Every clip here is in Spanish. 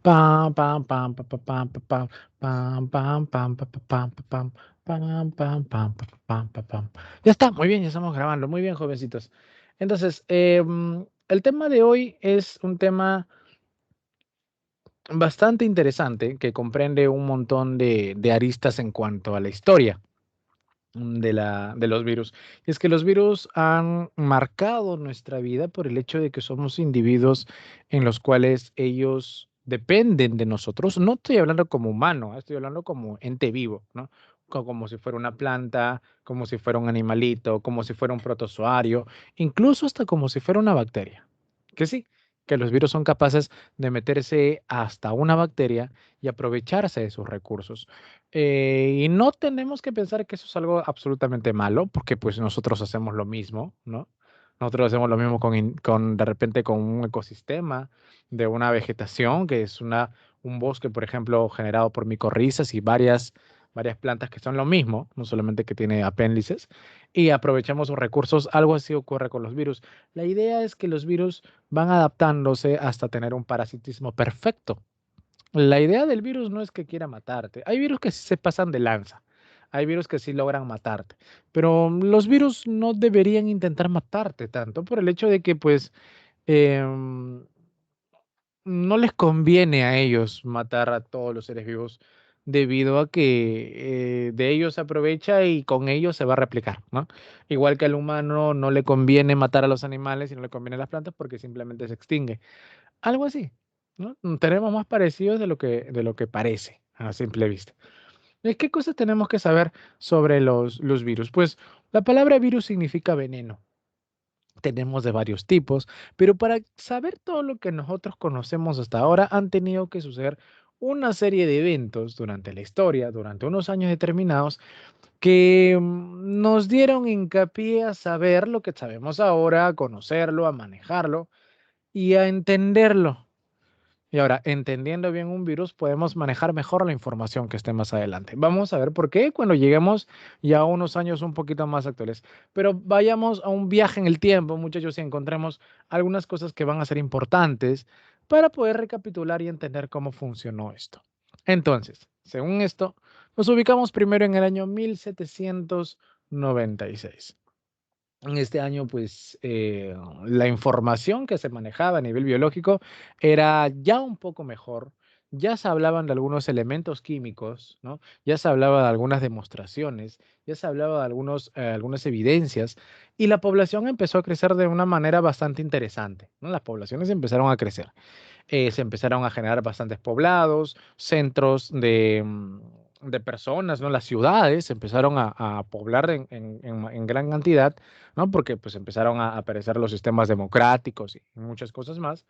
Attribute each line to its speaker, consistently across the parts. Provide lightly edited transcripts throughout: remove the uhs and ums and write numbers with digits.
Speaker 1: Pam, pam, pam, pa, pa, pam, pa, pam, pam, pam, pam, pa, pa, pam, pa, pam, pam, pam, pam, pa, pa, pam, pa, pam. Ya está, muy bien, ya estamos grabando. Muy bien, jovencitos. Entonces, el tema de hoy es un tema bastante interesante que comprende un montón de aristas en cuanto a la historia de los virus. Y es que los virus han marcado nuestra vida por el hecho de que somos individuos en los cuales ellos dependen de nosotros. No estoy hablando como humano, estoy hablando como ente vivo, ¿no? Como si fuera una planta, como si fuera un animalito, como si fuera un protozoario, incluso hasta como si fuera una bacteria. Que sí, que los virus son capaces de meterse hasta una bacteria y aprovecharse de sus recursos. Y no tenemos que pensar que eso es algo absolutamente malo, porque pues nosotros hacemos lo mismo, ¿no? Nosotros hacemos lo mismo con de repente con un ecosistema de una vegetación, que es un bosque, por ejemplo, generado por micorrizas y varias plantas que son lo mismo, no solamente que tiene apéndices, y aprovechamos sus recursos. Algo así ocurre con los virus. La idea es que los virus van adaptándose hasta tener un parasitismo perfecto. La idea del virus no es que quiera matarte. Hay virus que sí se pasan de lanza. Hay virus que sí logran matarte. Pero los virus no deberían intentar matarte tanto por el hecho de que, pues, em, no les conviene a ellos matar a todos los seres vivos debido a que de ellos se aprovecha y con ellos se va a replicar, ¿no? Igual que al humano no le conviene matar a los animales y no le conviene a las plantas porque simplemente se extingue. Algo así, ¿no? Tenemos más parecidos de lo que parece a simple vista. ¿Y qué cosas tenemos que saber sobre los virus? Pues la palabra virus significa veneno. Tenemos de varios tipos, pero para saber todo lo que nosotros conocemos hasta ahora han tenido que suceder una serie de eventos durante la historia, durante unos años determinados, que nos dieron hincapié a saber lo que sabemos ahora, a conocerlo, a manejarlo y a entenderlo. Y ahora, entendiendo bien un virus, podemos manejar mejor la información que esté más adelante. Vamos a ver por qué cuando lleguemos ya a unos años un poquito más actuales. Pero vayamos a un viaje en el tiempo, muchachos, y encontremos algunas cosas que van a ser importantes para poder recapitular y entender cómo funcionó esto. Entonces, según esto, nos ubicamos primero en el año 1796. En este año, pues, la información que se manejaba a nivel biológico era ya un poco mejor. Ya se hablaban de algunos elementos químicos, ¿no? Ya se hablaba de algunas demostraciones, ya se hablaba de algunas evidencias, y la población empezó a crecer de una manera bastante interesante, ¿no? Las poblaciones empezaron a crecer, se empezaron a generar bastantes poblados, centros de personas, ¿no? Las ciudades se empezaron a poblar en gran cantidad, ¿no? Porque pues empezaron a aparecer los sistemas democráticos y muchas cosas más,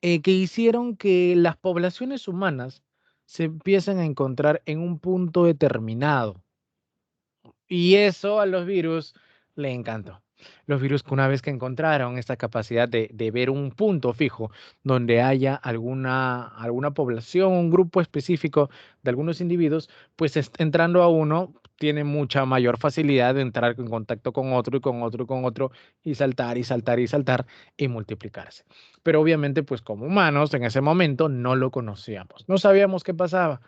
Speaker 1: que hicieron que las poblaciones humanas se empiecen a encontrar en un punto determinado. Y eso a los virus le encantó. Los virus que una vez que encontraron esta capacidad de ver un punto fijo donde haya alguna población, un grupo específico de algunos individuos, pues entrando a uno tiene mucha mayor facilidad de entrar en contacto con otro y con otro y con otro y saltar y saltar y saltar y multiplicarse. Pero obviamente pues como humanos en ese momento no lo conocíamos, no sabíamos qué pasaba.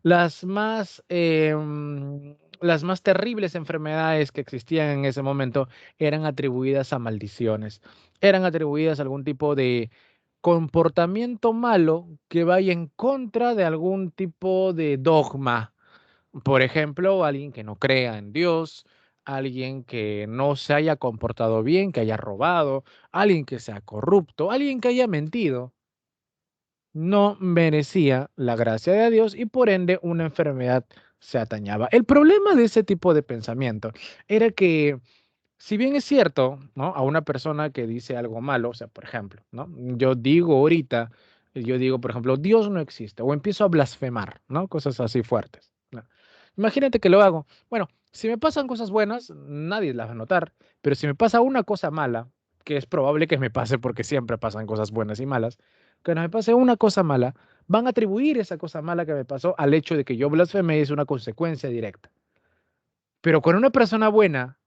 Speaker 1: Las más, las más terribles enfermedades que existían en ese momento eran atribuidas a maldiciones, eran atribuidas a algún tipo de comportamiento malo que vaya en contra de algún tipo de dogma. Por ejemplo, alguien que no crea en Dios, alguien que no se haya comportado bien, que haya robado, alguien que sea corrupto, alguien que haya mentido no merecía la gracia de Dios y por ende una enfermedad se atañaba. El problema de ese tipo de pensamiento era que, si bien es cierto, ¿no? A una persona que dice algo malo, o sea, por ejemplo, ¿no? Yo digo ahorita, yo digo, por ejemplo, Dios no existe, o empiezo a blasfemar, ¿no? Cosas así fuertes, ¿no? Imagínate que lo hago. Bueno, si me pasan cosas buenas, nadie las va a notar, pero si me pasa una cosa mala, que es probable que me pase porque siempre pasan cosas buenas y malas, que no me pase una cosa mala, van a atribuir esa cosa mala que me pasó al hecho de que yo blasfemé es una consecuencia directa. Pero con una persona buena,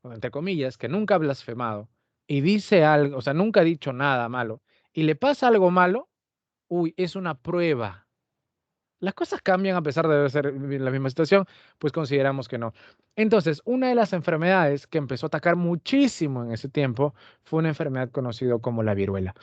Speaker 1: o entre comillas, que nunca ha blasfemado y dice algo, o sea, nunca ha dicho nada malo, y le pasa algo malo, uy, es una prueba. Las cosas cambian a pesar de ser la misma situación, pues consideramos que no. Entonces, una de las enfermedades que empezó a atacar muchísimo en ese tiempo fue una enfermedad conocida como la viruela.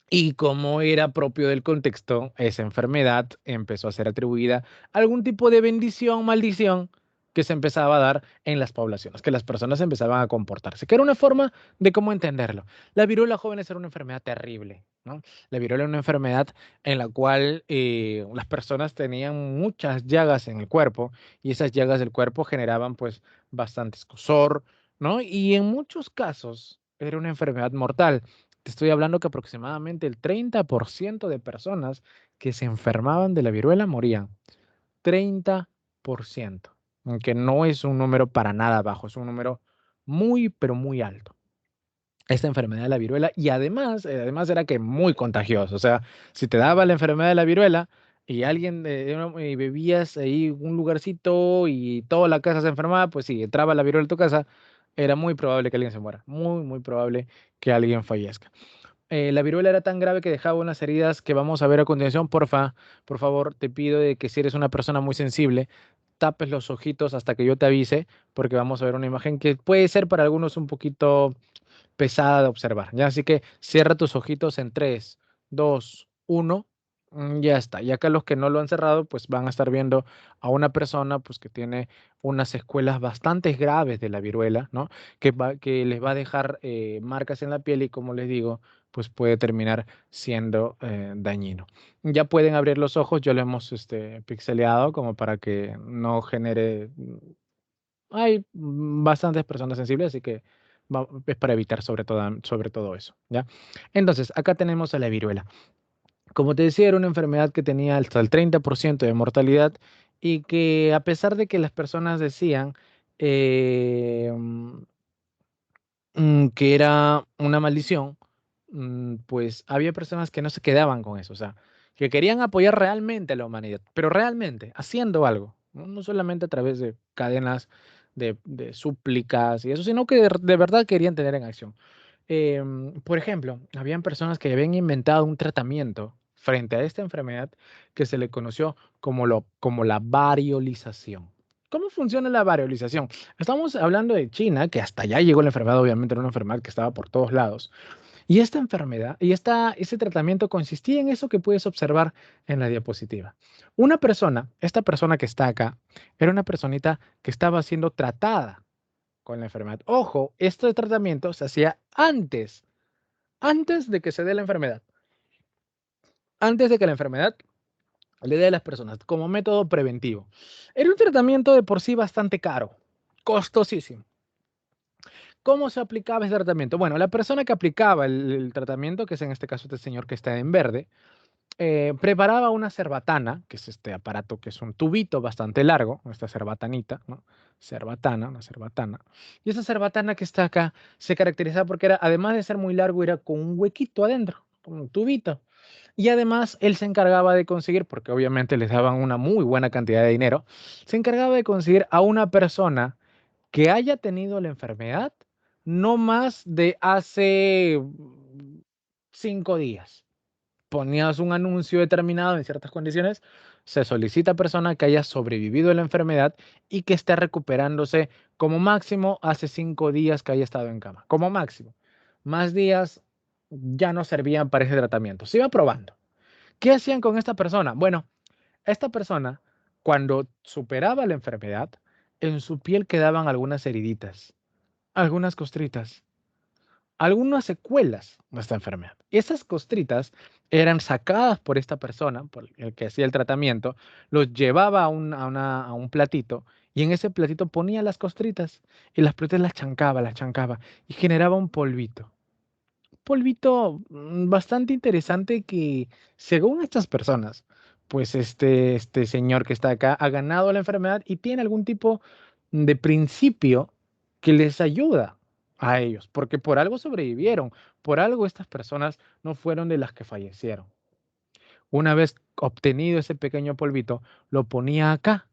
Speaker 1: Y como era propio del contexto, esa enfermedad empezó a ser atribuida a algún tipo de bendición, maldición que se empezaba a dar en las poblaciones, que las personas empezaban a comportarse, que era una forma de cómo entenderlo. La viruela, jóvenes, era una enfermedad terrible, ¿no? La viruela era una enfermedad en la cual las personas tenían muchas llagas en el cuerpo y esas llagas del cuerpo generaban pues bastante escozor, ¿no? Y en muchos casos era una enfermedad mortal. Te estoy hablando que aproximadamente el 30% de personas que se enfermaban de la viruela morían. 30%, aunque no es un número para nada bajo, es un número muy, pero muy alto. Esta enfermedad de la viruela y además era que muy contagioso. O sea, si te daba la enfermedad de la viruela y alguien y bebías ahí un lugarcito y toda la casa se enfermaba, pues si entraba la viruela en tu casa, era muy probable que alguien se muera. Muy, muy probable que alguien fallezca. La viruela era tan grave que dejaba unas heridas que vamos a ver a continuación. Por favor, te pido de que si eres una persona muy sensible, tapes los ojitos hasta que yo te avise, porque vamos a ver una imagen que puede ser para algunos un poquito pesada de observar, ¿ya? Así que cierra tus ojitos en 3, 2, 1. Ya está. Y acá los que no lo han cerrado, pues van a estar viendo a una persona pues que tiene unas secuelas bastante graves de la viruela, ¿no? Que les va a dejar marcas en la piel y como les digo, pues puede terminar siendo dañino. Ya pueden abrir los ojos, yo lo hemos pixeleado como para que no genere hay bastantes personas sensibles, así que es para evitar sobre todo eso, ¿ya? Entonces, acá tenemos a la viruela. Como te decía, era una enfermedad que tenía hasta el 30% de mortalidad y que a pesar de que las personas decían eh, que era una maldición, pues había personas que no se quedaban con eso, o sea, que querían apoyar realmente a la humanidad, pero realmente haciendo algo, no solamente a través de cadenas de súplicas y eso, sino que de verdad querían tener en acción. Por ejemplo, habían personas que habían inventado un tratamiento frente a esta enfermedad que se le conoció como la variolización. ¿Cómo funciona la variolización? Estamos hablando de China, que hasta allá llegó la enfermedad, obviamente era una enfermedad que estaba por todos lados. Y esta enfermedad, ese tratamiento consistía en eso que puedes observar en la diapositiva. Esta persona que está acá, era una personita que estaba siendo tratada con la enfermedad. Ojo, este tratamiento se hacía antes de que se dé la enfermedad, antes de que la enfermedad le dé a las personas como método preventivo. Era un tratamiento de por sí bastante caro, costosísimo. ¿Cómo se aplicaba ese tratamiento? Bueno, la persona que aplicaba el tratamiento, que es en este caso este señor que está en verde, preparaba una cerbatana, que es este aparato que es un tubito bastante largo, esta cerbatanita, ¿no? Una cerbatana. Y esa cerbatana que está acá se caracterizaba porque era, además de ser muy largo, era con un huequito adentro, con un tubito. Y además él se encargaba de conseguir, porque obviamente les daban una muy buena cantidad de dinero, se encargaba de conseguir a una persona que haya tenido la enfermedad no más de hace 5 días. Ponías un anuncio determinado en ciertas condiciones, se solicita a persona que haya sobrevivido a la enfermedad y que esté recuperándose como máximo hace 5 días que haya estado en cama, como máximo. Más días ya no servían para ese tratamiento. Se iba probando. ¿Qué hacían con esta persona? Bueno, esta persona, cuando superaba la enfermedad, en su piel quedaban algunas heriditas, algunas costritas, algunas secuelas de esta enfermedad. Esas costritas eran sacadas por esta persona, por el que hacía el tratamiento, los llevaba a un platito y en ese platito ponía las costritas y las costritas las chancaba y generaba un polvito. Polvito bastante interesante que, según estas personas, pues este señor que está acá ha ganado la enfermedad y tiene algún tipo de principio que les ayuda a ellos, porque por algo sobrevivieron, por algo estas personas no fueron de las que fallecieron. Una vez obtenido ese pequeño polvito, lo ponía acá,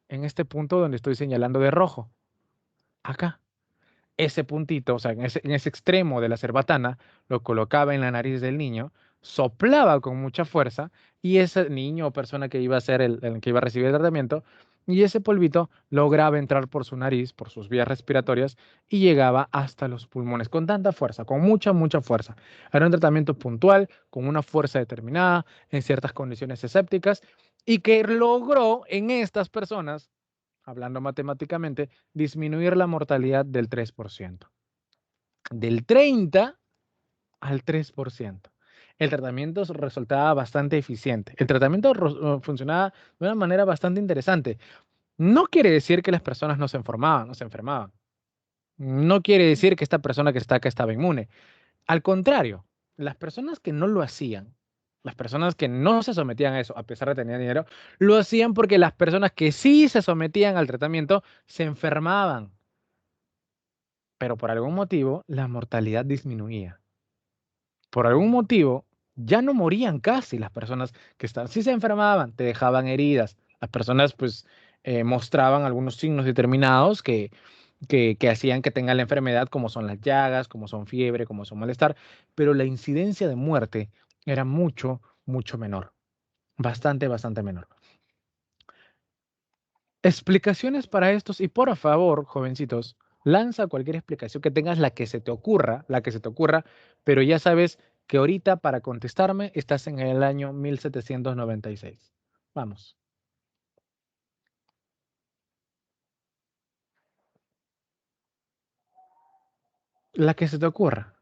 Speaker 1: en este punto donde estoy señalando de rojo, acá ese puntito, o sea, en ese extremo de la cerbatana, lo colocaba en la nariz del niño, soplaba con mucha fuerza y ese niño o persona que iba a ser el que iba a recibir el tratamiento, y ese polvito lograba entrar por su nariz, por sus vías respiratorias y llegaba hasta los pulmones con tanta fuerza, con mucha, mucha fuerza. Era un tratamiento puntual, con una fuerza determinada, en ciertas condiciones escépticas y que logró en estas personas, hablando matemáticamente, disminuir la mortalidad del 3%, del 30 al 3%. El tratamiento resultaba bastante eficiente. El tratamiento funcionaba de una manera bastante interesante. No quiere decir que las personas no se enfermaban, no se enfermaban. No quiere decir que esta persona que está acá estaba inmune. Al contrario, las personas que no lo hacían, las personas que no se sometían a eso, a pesar de tener dinero, lo hacían porque las personas que sí se sometían al tratamiento se enfermaban, pero por algún motivo la mortalidad disminuía. Por algún motivo ya no morían casi las personas que estaban, sí se enfermaban, te dejaban heridas. Las personas pues mostraban algunos signos determinados que hacían que tengan la enfermedad, como son las llagas, como son fiebre, como son malestar, pero la incidencia de muerte era mucho, mucho menor, bastante, bastante menor. Explicaciones para estos y por favor, jovencitos, lanza cualquier explicación que tengas, la que se te ocurra, la que se te ocurra, pero ya sabes que ahorita para contestarme estás en el año 1796. Vamos, la que se te ocurra.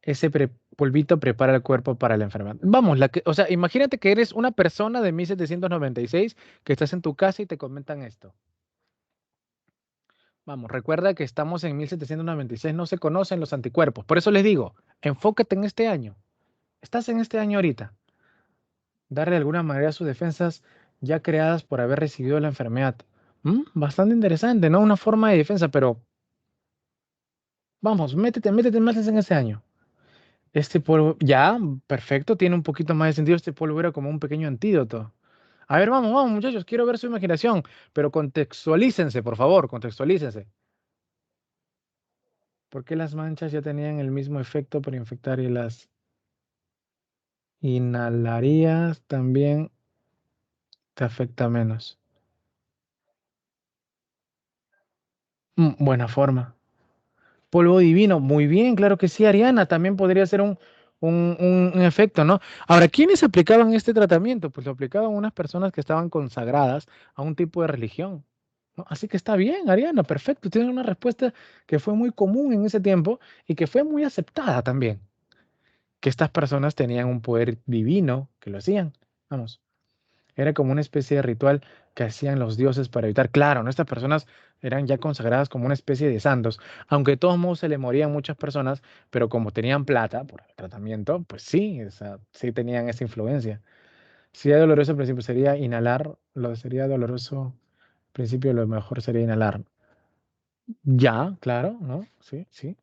Speaker 1: Ese polvito prepara el cuerpo para la enfermedad. Vamos, o sea, imagínate que eres una persona de 1796 que estás en tu casa y te comentan esto. Vamos, recuerda que estamos en 1796, no se conocen los anticuerpos. Por eso les digo, enfócate en este año. Estás en este año ahorita. Darle de alguna manera a sus defensas ya creadas por haber recibido la enfermedad. Bastante interesante, ¿no? Una forma de defensa, pero vamos, métete más en ese año. Este polvo, ya, perfecto, tiene un poquito más de sentido. Este polvo era como un pequeño antídoto. A ver, vamos, vamos, muchachos, quiero ver su imaginación, pero contextualícense, por favor, contextualícense. ¿Por qué las manchas ya tenían el mismo efecto para infectar y las inhalarías también te afecta menos? Buena forma. Polvo divino, muy bien, claro que sí, Ariana, también podría ser un efecto, ¿no? Ahora, ¿quiénes aplicaban este tratamiento? Pues lo aplicaban unas personas que estaban consagradas a un tipo de religión, ¿no? Así que está bien, Ariana, perfecto, tienes una respuesta que fue muy común en ese tiempo y que fue muy aceptada también, que estas personas tenían un poder divino que lo hacían, vamos. Era como una especie de ritual que hacían los dioses para evitar. Claro, ¿no? Estas personas eran ya consagradas como una especie de santos, aunque de todos modos se le morían muchas personas, pero como tenían plata por el tratamiento, pues sí, sí tenían esa influencia. Sería doloroso al principio, sería inhalar, lo sería doloroso al principio, lo mejor sería inhalar. Ya, claro, ¿no? Sí, sí.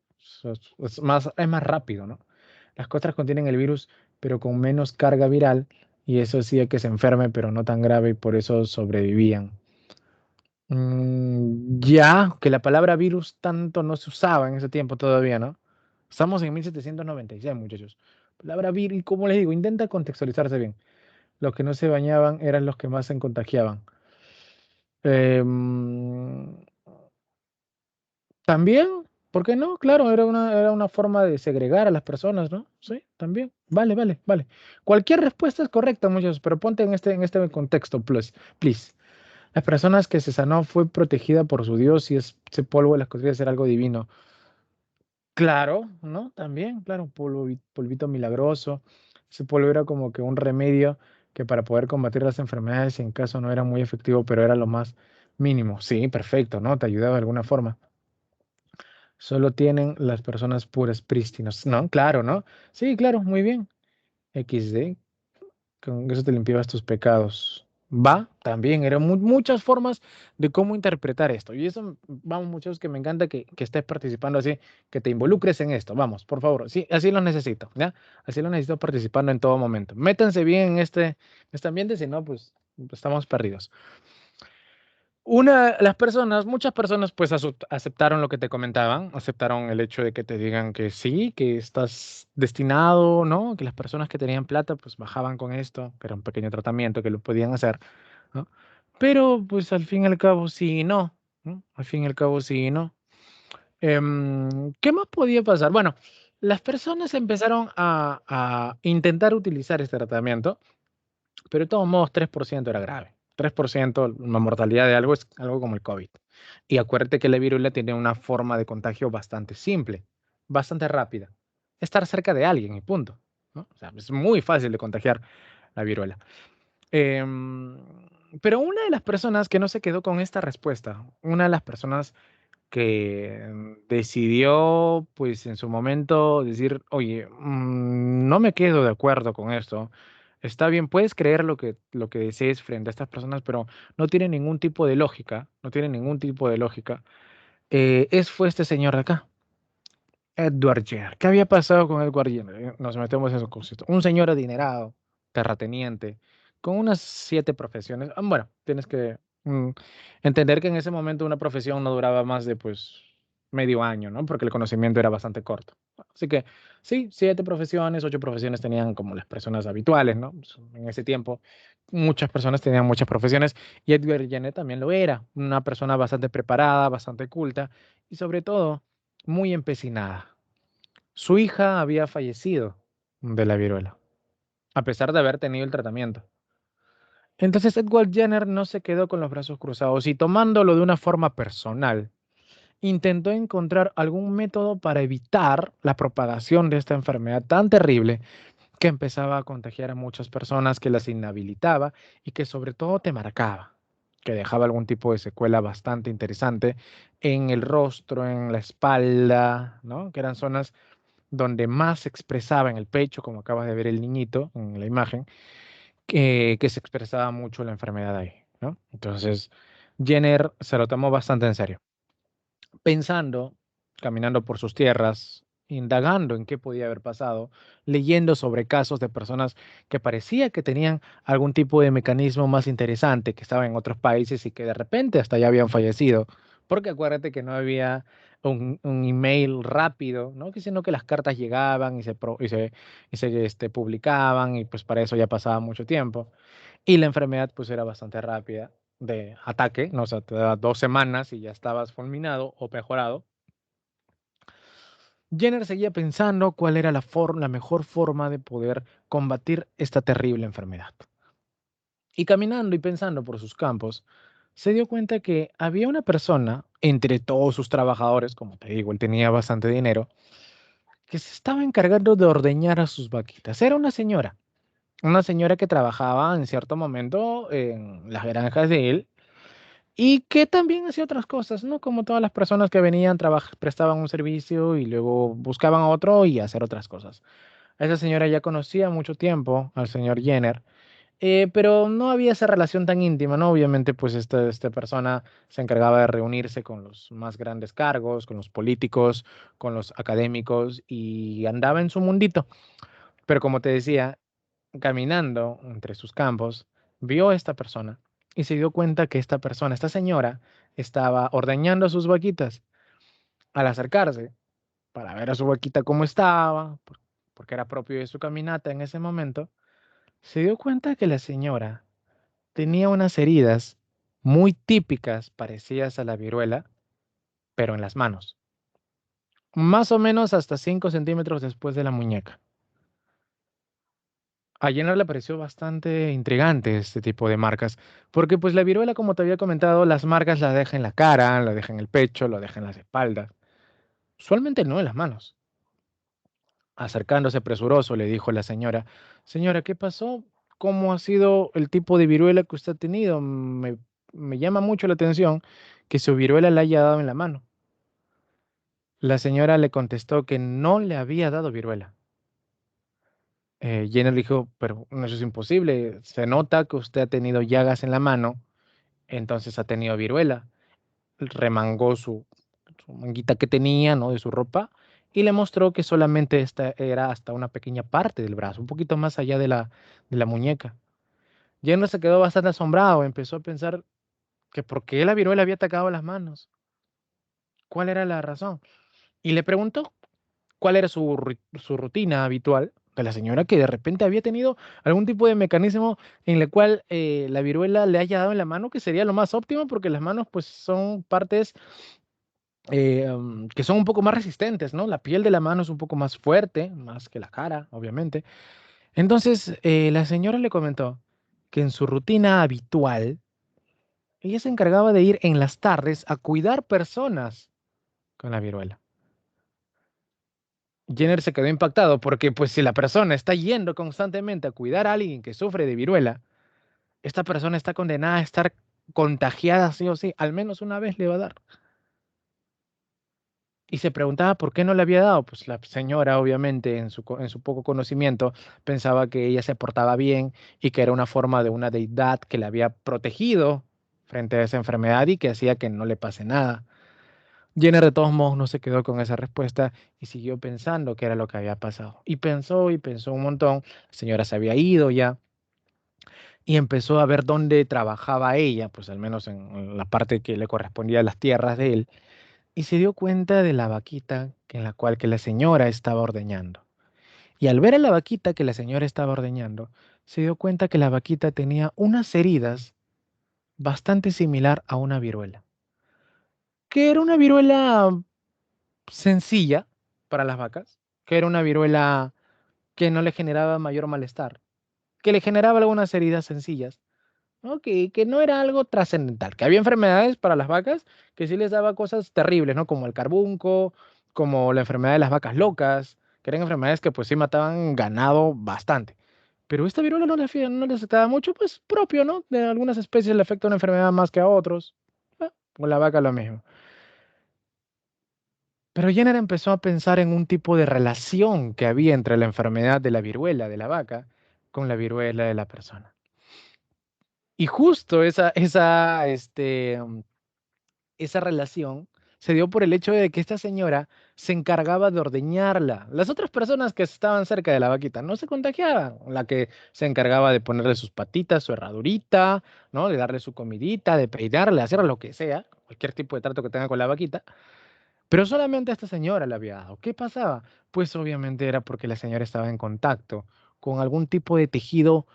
Speaker 1: Es más rápido, ¿no? Las costras contienen el virus, pero con menos carga viral, y eso hacía que se enferme, pero no tan grave, y por eso sobrevivían. Ya, que la palabra virus tanto no se usaba en ese tiempo todavía, ¿no? Estamos en 1796, muchachos. Palabra virus, y como les digo, intenta contextualizarse bien. Los que no se bañaban eran los que más se contagiaban. Em, También, ¿por qué no? Claro, era una forma de segregar a las personas, ¿no? Sí, también. Vale, vale, vale. Cualquier respuesta es correcta, muchachos, pero ponte en este contexto, please. Las personas que se sanó fue protegida por su Dios y ese polvo les podría ser algo divino. Claro, ¿no? También, claro, polvito milagroso. Ese polvo era como que un remedio que para poder combatir las enfermedades, en caso no era muy efectivo, pero era lo más mínimo. Sí, perfecto, ¿no? Te ayudaba de alguna forma. Solo tienen las personas puras prístinas. No, claro, ¿no? Sí, claro, muy bien. XD, con eso te limpiabas tus pecados. Va, también, eran muchas formas de cómo interpretar esto. Y eso, vamos, muchachos, que me encanta que estés participando así, que te involucres en esto. Vamos, por favor, sí, así lo necesito, ¿ya? Así lo necesito participando en todo momento. Métanse bien en este ambiente, si no, pues estamos perdidos. Muchas personas pues aceptaron lo que te comentaban, aceptaron el hecho de que te digan que sí, que estás destinado, ¿no? Que las personas que tenían plata pues bajaban con esto, que era un pequeño tratamiento que lo podían hacer, ¿no? Pero pues al fin y al cabo sí y no, ¿no? Al fin y al cabo sí y no. ¿Qué más podía pasar? Bueno, las personas empezaron a intentar utilizar este tratamiento, pero de todos modos 3% era grave. 3% la mortalidad de algo es algo como el COVID. Y acuérdate que la viruela tiene una forma de contagio bastante simple, bastante rápida. Estar cerca de alguien y punto, ¿no? O sea, es muy fácil de contagiar la viruela. Em, pero una de las personas que no se quedó con esta respuesta, una de las personas que decidió, pues en su momento decir, oye, no me quedo de acuerdo con esto. Está bien, puedes creer lo que desees frente a estas personas, pero no tiene ningún tipo de lógica, no tiene ningún tipo de lógica. Fue este señor de acá, Edward Jenner. ¿Qué había pasado con Edward Jenner? Nos metemos en su cosito. Un señor adinerado, terrateniente, con unas 7 profesiones. Bueno, tienes que entender que en ese momento una profesión no duraba más de pues medio año, ¿no? Porque el conocimiento era bastante corto. Así que sí, 7 profesiones, 8 profesiones tenían como las personas habituales, ¿no? Pues, en ese tiempo muchas personas tenían muchas profesiones y Edward Jenner también lo era, una persona bastante preparada, bastante culta y sobre todo muy empecinada. Su hija había fallecido de la viruela, a pesar de haber tenido el tratamiento. Entonces Edward Jenner no se quedó con los brazos cruzados y tomándolo de una forma personal, intentó encontrar algún método para evitar la propagación de esta enfermedad tan terrible que empezaba a contagiar a muchas personas, que las inhabilitaba y que sobre todo te marcaba, que dejaba algún tipo de secuela bastante interesante en el rostro, en la espalda, ¿no? Que eran zonas donde más se expresaba en el pecho, como acabas de ver el niñito en la imagen, que se expresaba mucho la enfermedad ahí, ¿no? Entonces, Jenner se lo tomó bastante en serio, pensando, caminando por sus tierras, indagando en qué podía haber pasado, leyendo sobre casos de personas que parecía que tenían algún tipo de mecanismo más interesante, que estaban en otros países y que de repente hasta ya habían fallecido. Porque acuérdate que no había un email rápido, ¿no? Sino que las cartas llegaban y se publicaban y pues para eso ya pasaba mucho tiempo. Y la enfermedad pues era bastante rápida de ataque, ¿no? O sea, te daba 2 semanas y ya estabas fulminado o mejorado. Jenner seguía pensando cuál era la mejor forma de poder combatir esta terrible enfermedad. Y caminando y pensando por sus campos, se dio cuenta que había una persona, entre todos sus trabajadores, como te digo, él tenía bastante dinero, que se estaba encargando de ordeñar a sus vaquitas. Era una señora que trabajaba en cierto momento en las granjas de él. Y que también hacía otras cosas, ¿no? Como todas las personas que venían, prestaban un servicio y luego buscaban otro y hacer otras cosas. Esa señora ya conocía mucho tiempo al señor Jenner, pero no había esa relación tan íntima, ¿no? Obviamente, pues esta persona se encargaba de reunirse con los más grandes cargos, con los políticos, con los académicos y andaba en su mundito. Pero como te decía, caminando entre sus campos, vio a esta persona y se dio cuenta que esta persona, esta señora, estaba ordeñando sus vaquitas. Al acercarse para ver a su vaquita cómo estaba, porque era propio de su caminata en ese momento, se dio cuenta que la señora tenía unas heridas muy típicas, parecidas a la viruela, pero en las manos, más o menos hasta 5 centímetros después de la muñeca. A Jenner le pareció bastante intrigante este tipo de marcas, porque pues la viruela, como te había comentado, las marcas las deja en la cara, la deja en el pecho, lo deja en las espaldas, usualmente no en las manos. Acercándose presuroso, le dijo la señora, señora, ¿qué pasó? ¿Cómo ha sido el tipo de viruela que usted ha tenido? Me llama mucho la atención que su viruela le haya dado en la mano. La señora le contestó que no le había dado viruela. Jenner dijo, pero no, eso es imposible, se nota que usted ha tenido llagas en la mano. Entonces ha tenido viruela. Remangó su manguita que tenía, ¿no? De su ropa y le mostró que solamente esta era hasta una pequeña parte del brazo, un poquito más allá de la muñeca. Jenner se quedó bastante asombrado, empezó a pensar, que por qué la viruela había atacado las manos, cuál era la razón. Y le preguntó cuál era su rutina habitual de la señora, que de repente había tenido algún tipo de mecanismo en el cual la viruela le haya dado en la mano, que sería lo más óptimo, porque las manos pues son partes que son un poco más resistentes, ¿no? La piel de la mano es un poco más fuerte, más que la cara, obviamente. Entonces, la señora le comentó que en su rutina habitual, ella se encargaba de ir en las tardes a cuidar personas con la viruela. Jenner se quedó impactado porque, pues, si la persona está yendo constantemente a cuidar a alguien que sufre de viruela, esta persona está condenada a estar contagiada sí o sí, al menos una vez le va a dar. Y se preguntaba por qué no le había dado. Pues la señora, obviamente, en su poco conocimiento, pensaba que ella se portaba bien y que era una forma de una deidad que le había protegido frente a esa enfermedad y que hacía que no le pase nada. Jenner de todos modos no se quedó con esa respuesta y siguió pensando qué era lo que había pasado. Y pensó un montón. La señora se había ido ya y empezó a ver dónde trabajaba ella, pues al menos en la parte que le correspondía a las tierras de él, y se dio cuenta de la vaquita en la cual que la señora estaba ordeñando. Y al ver a la vaquita que la señora estaba ordeñando, se dio cuenta que la vaquita tenía unas heridas bastante similar a una viruela, que era una viruela sencilla para las vacas, que era una viruela que no le generaba mayor malestar, que le generaba algunas heridas sencillas, ¿no? Que no era algo trascendental, que había enfermedades para las vacas que sí les daba cosas terribles, ¿no? Como el carbunco, como la enfermedad de las vacas locas, que eran enfermedades que pues sí mataban ganado bastante. Pero esta viruela no le afectaba mucho, pues propio, ¿no? De algunas especies le afecta una enfermedad más que a otros. Con la vaca lo mismo. Pero Jenner empezó a pensar en un tipo de relación que había entre la enfermedad de la viruela de la vaca con la viruela de la persona. Y justo esa relación se dio por el hecho de que esta señora se encargaba de ordeñarla. Las otras personas que estaban cerca de la vaquita no se contagiaban. La que se encargaba de ponerle sus patitas, su herradurita, ¿no? De darle su comidita, de peinarle, hacer lo que sea, cualquier tipo de trato que tenga con la vaquita. Pero solamente a esta señora le había dado. ¿Qué pasaba? Pues obviamente era porque la señora estaba en contacto con algún tipo de tejido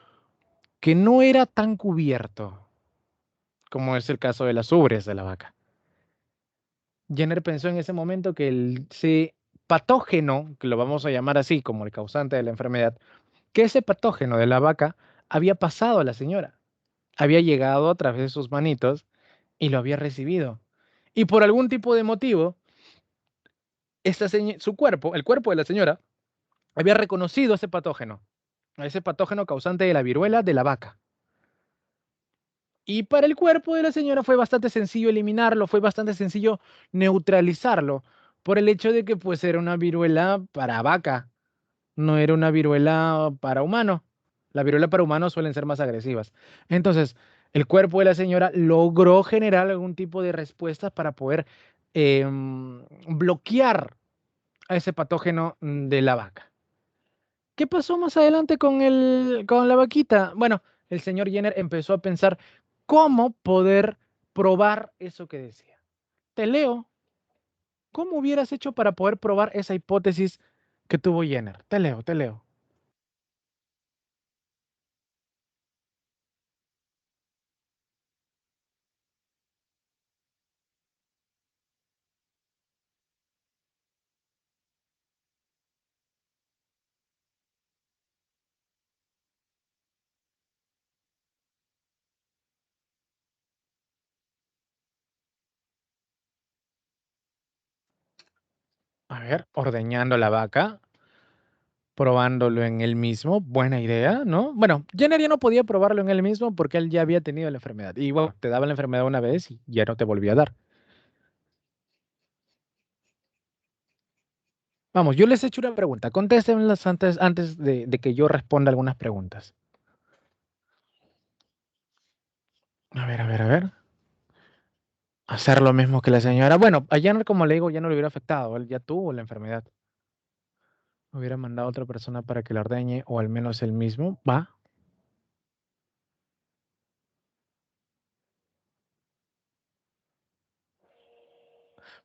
Speaker 1: que no era tan cubierto, como es el caso de las ubres de la vaca. Jenner pensó en ese momento que ese patógeno, que lo vamos a llamar así como el causante de la enfermedad, que ese patógeno de la vaca había pasado a la señora, había llegado a través de sus manitos y lo había recibido. Y por algún tipo de motivo, su cuerpo, el cuerpo de la señora, había reconocido a ese patógeno causante de la viruela de la vaca. Y para el cuerpo de la señora fue bastante sencillo eliminarlo, fue bastante sencillo neutralizarlo, por el hecho de que pues era una viruela para vaca, no era una viruela para humano. La viruela para humanos suelen ser más agresivas. Entonces, el cuerpo de la señora logró generar algún tipo de respuestas para poder bloquear a ese patógeno de la vaca. ¿Qué pasó más adelante con la vaquita? Bueno, el señor Jenner empezó a pensar cómo poder probar eso que decía. Te leo, ¿cómo hubieras hecho para poder probar esa hipótesis que tuvo Jenner? Te leo, te leo. A ver, ordeñando la vaca, probándolo en él mismo, buena idea, ¿no? Bueno, Jenner ya no podía probarlo en él mismo porque él ya había tenido la enfermedad. Y bueno, te daba la enfermedad una vez y ya no te volvía a dar. Vamos, yo les he hecho una pregunta. Contéstenlas antes de que yo responda algunas preguntas. A ver, a ver, a ver. Hacer lo mismo que la señora. Bueno, a Jenner, como le digo, ya no le hubiera afectado. Él ya tuvo la enfermedad. Hubiera mandado a otra persona para que la ordeñe, o al menos él mismo. Va.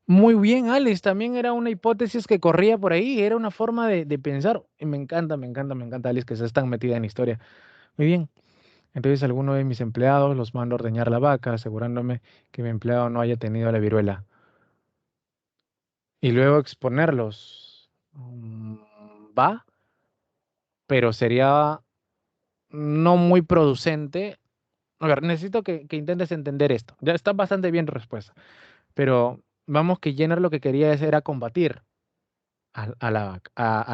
Speaker 1: Muy bien, Alex, también era una hipótesis que corría por ahí, era una forma de pensar. Y me encanta, me encanta, me encanta, Alex, que seas tan metida en la historia. Muy bien. Entonces, alguno de mis empleados los mando a ordeñar la vaca, asegurándome que mi empleado no haya tenido la viruela. Y luego exponerlos. Va, pero sería no muy producente. A ver, necesito que intentes entender esto. Ya está bastante bien tu respuesta. Pero vamos que Jenner lo que quería era combatir a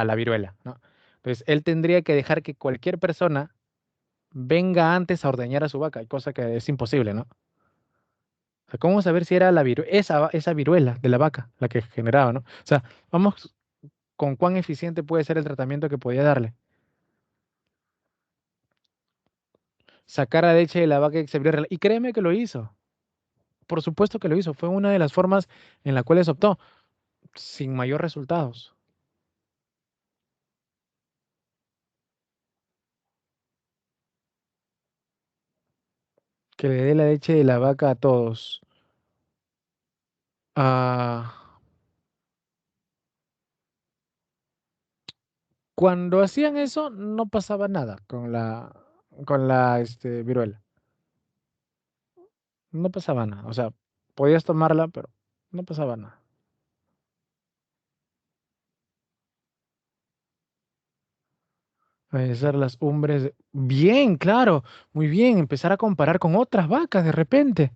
Speaker 1: la viruela, ¿no? Entonces, él tendría que dejar que cualquier persona venga antes a ordeñar a su vaca, cosa que es imposible, ¿no? O sea, ¿cómo saber si era esa viruela de la vaca la que generaba, ¿no? O sea, vamos con cuán eficiente puede ser el tratamiento que podía darle. Sacar la leche de la vaca y exhibirla. Y créeme que lo hizo. Por supuesto que lo hizo. Fue una de las formas en las cuales optó, sin mayor resultados. Que le dé la leche de la vaca a todos. Ah, cuando hacían eso, no pasaba nada con la viruela. No pasaba nada. O sea, podías tomarla, pero no pasaba nada. Analizar las umbres. Bien, claro. Muy bien. Empezar a comparar con otras vacas de repente.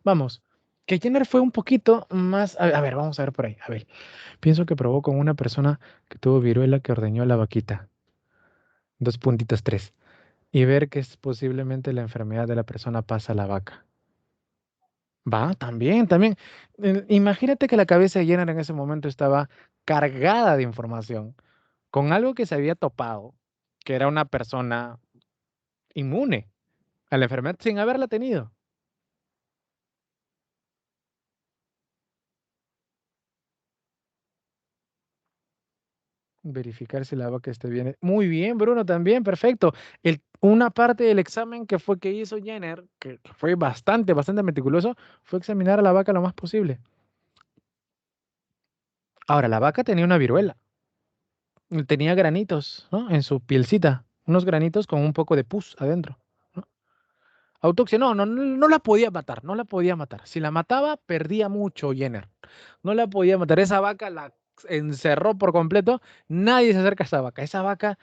Speaker 1: Vamos. Que Jenner fue un poquito más. A ver, vamos a ver por ahí. A ver. Pienso que probó con una persona que tuvo viruela que ordeñó a la vaquita. Dos puntitos tres. Y ver que es posiblemente la enfermedad de la persona pasa a la vaca. Va, también, también. Imagínate que la cabeza de Jenner en ese momento estaba cargada de información, con algo que se había topado, que era una persona inmune a la enfermedad sin haberla tenido. Verificar si la vaca esté bien. Muy bien, Bruno, también, perfecto. Una parte del examen que fue que hizo Jenner, que fue bastante, bastante meticuloso, fue examinar a la vaca lo más posible. Ahora, la vaca tenía una viruela, tenía granitos, ¿no? En su pielcita, unos granitos con un poco de pus adentro, ¿no? Autopsia, no, no, no la podía matar, no la podía matar. Si la mataba, perdía mucho Jenner. No la podía matar. Esa vaca la encerró por completo. Nadie se acerca a esa vaca. Esa vaca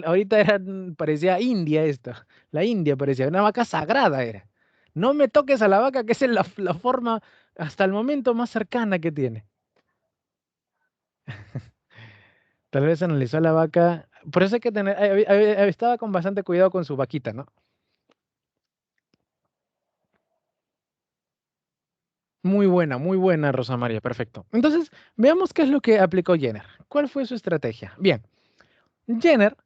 Speaker 1: ahorita parecía India esta. La India parecía, una vaca sagrada era. No me toques a la vaca, que esa es la forma hasta el momento más cercana que tiene. Tal vez analizó a la vaca. Por eso hay que tener, estaba con bastante cuidado con su vaquita, ¿no? Muy buena, Rosa María, perfecto. Entonces, veamos qué es lo que aplicó Jenner. ¿Cuál fue su estrategia? Bien, Jenner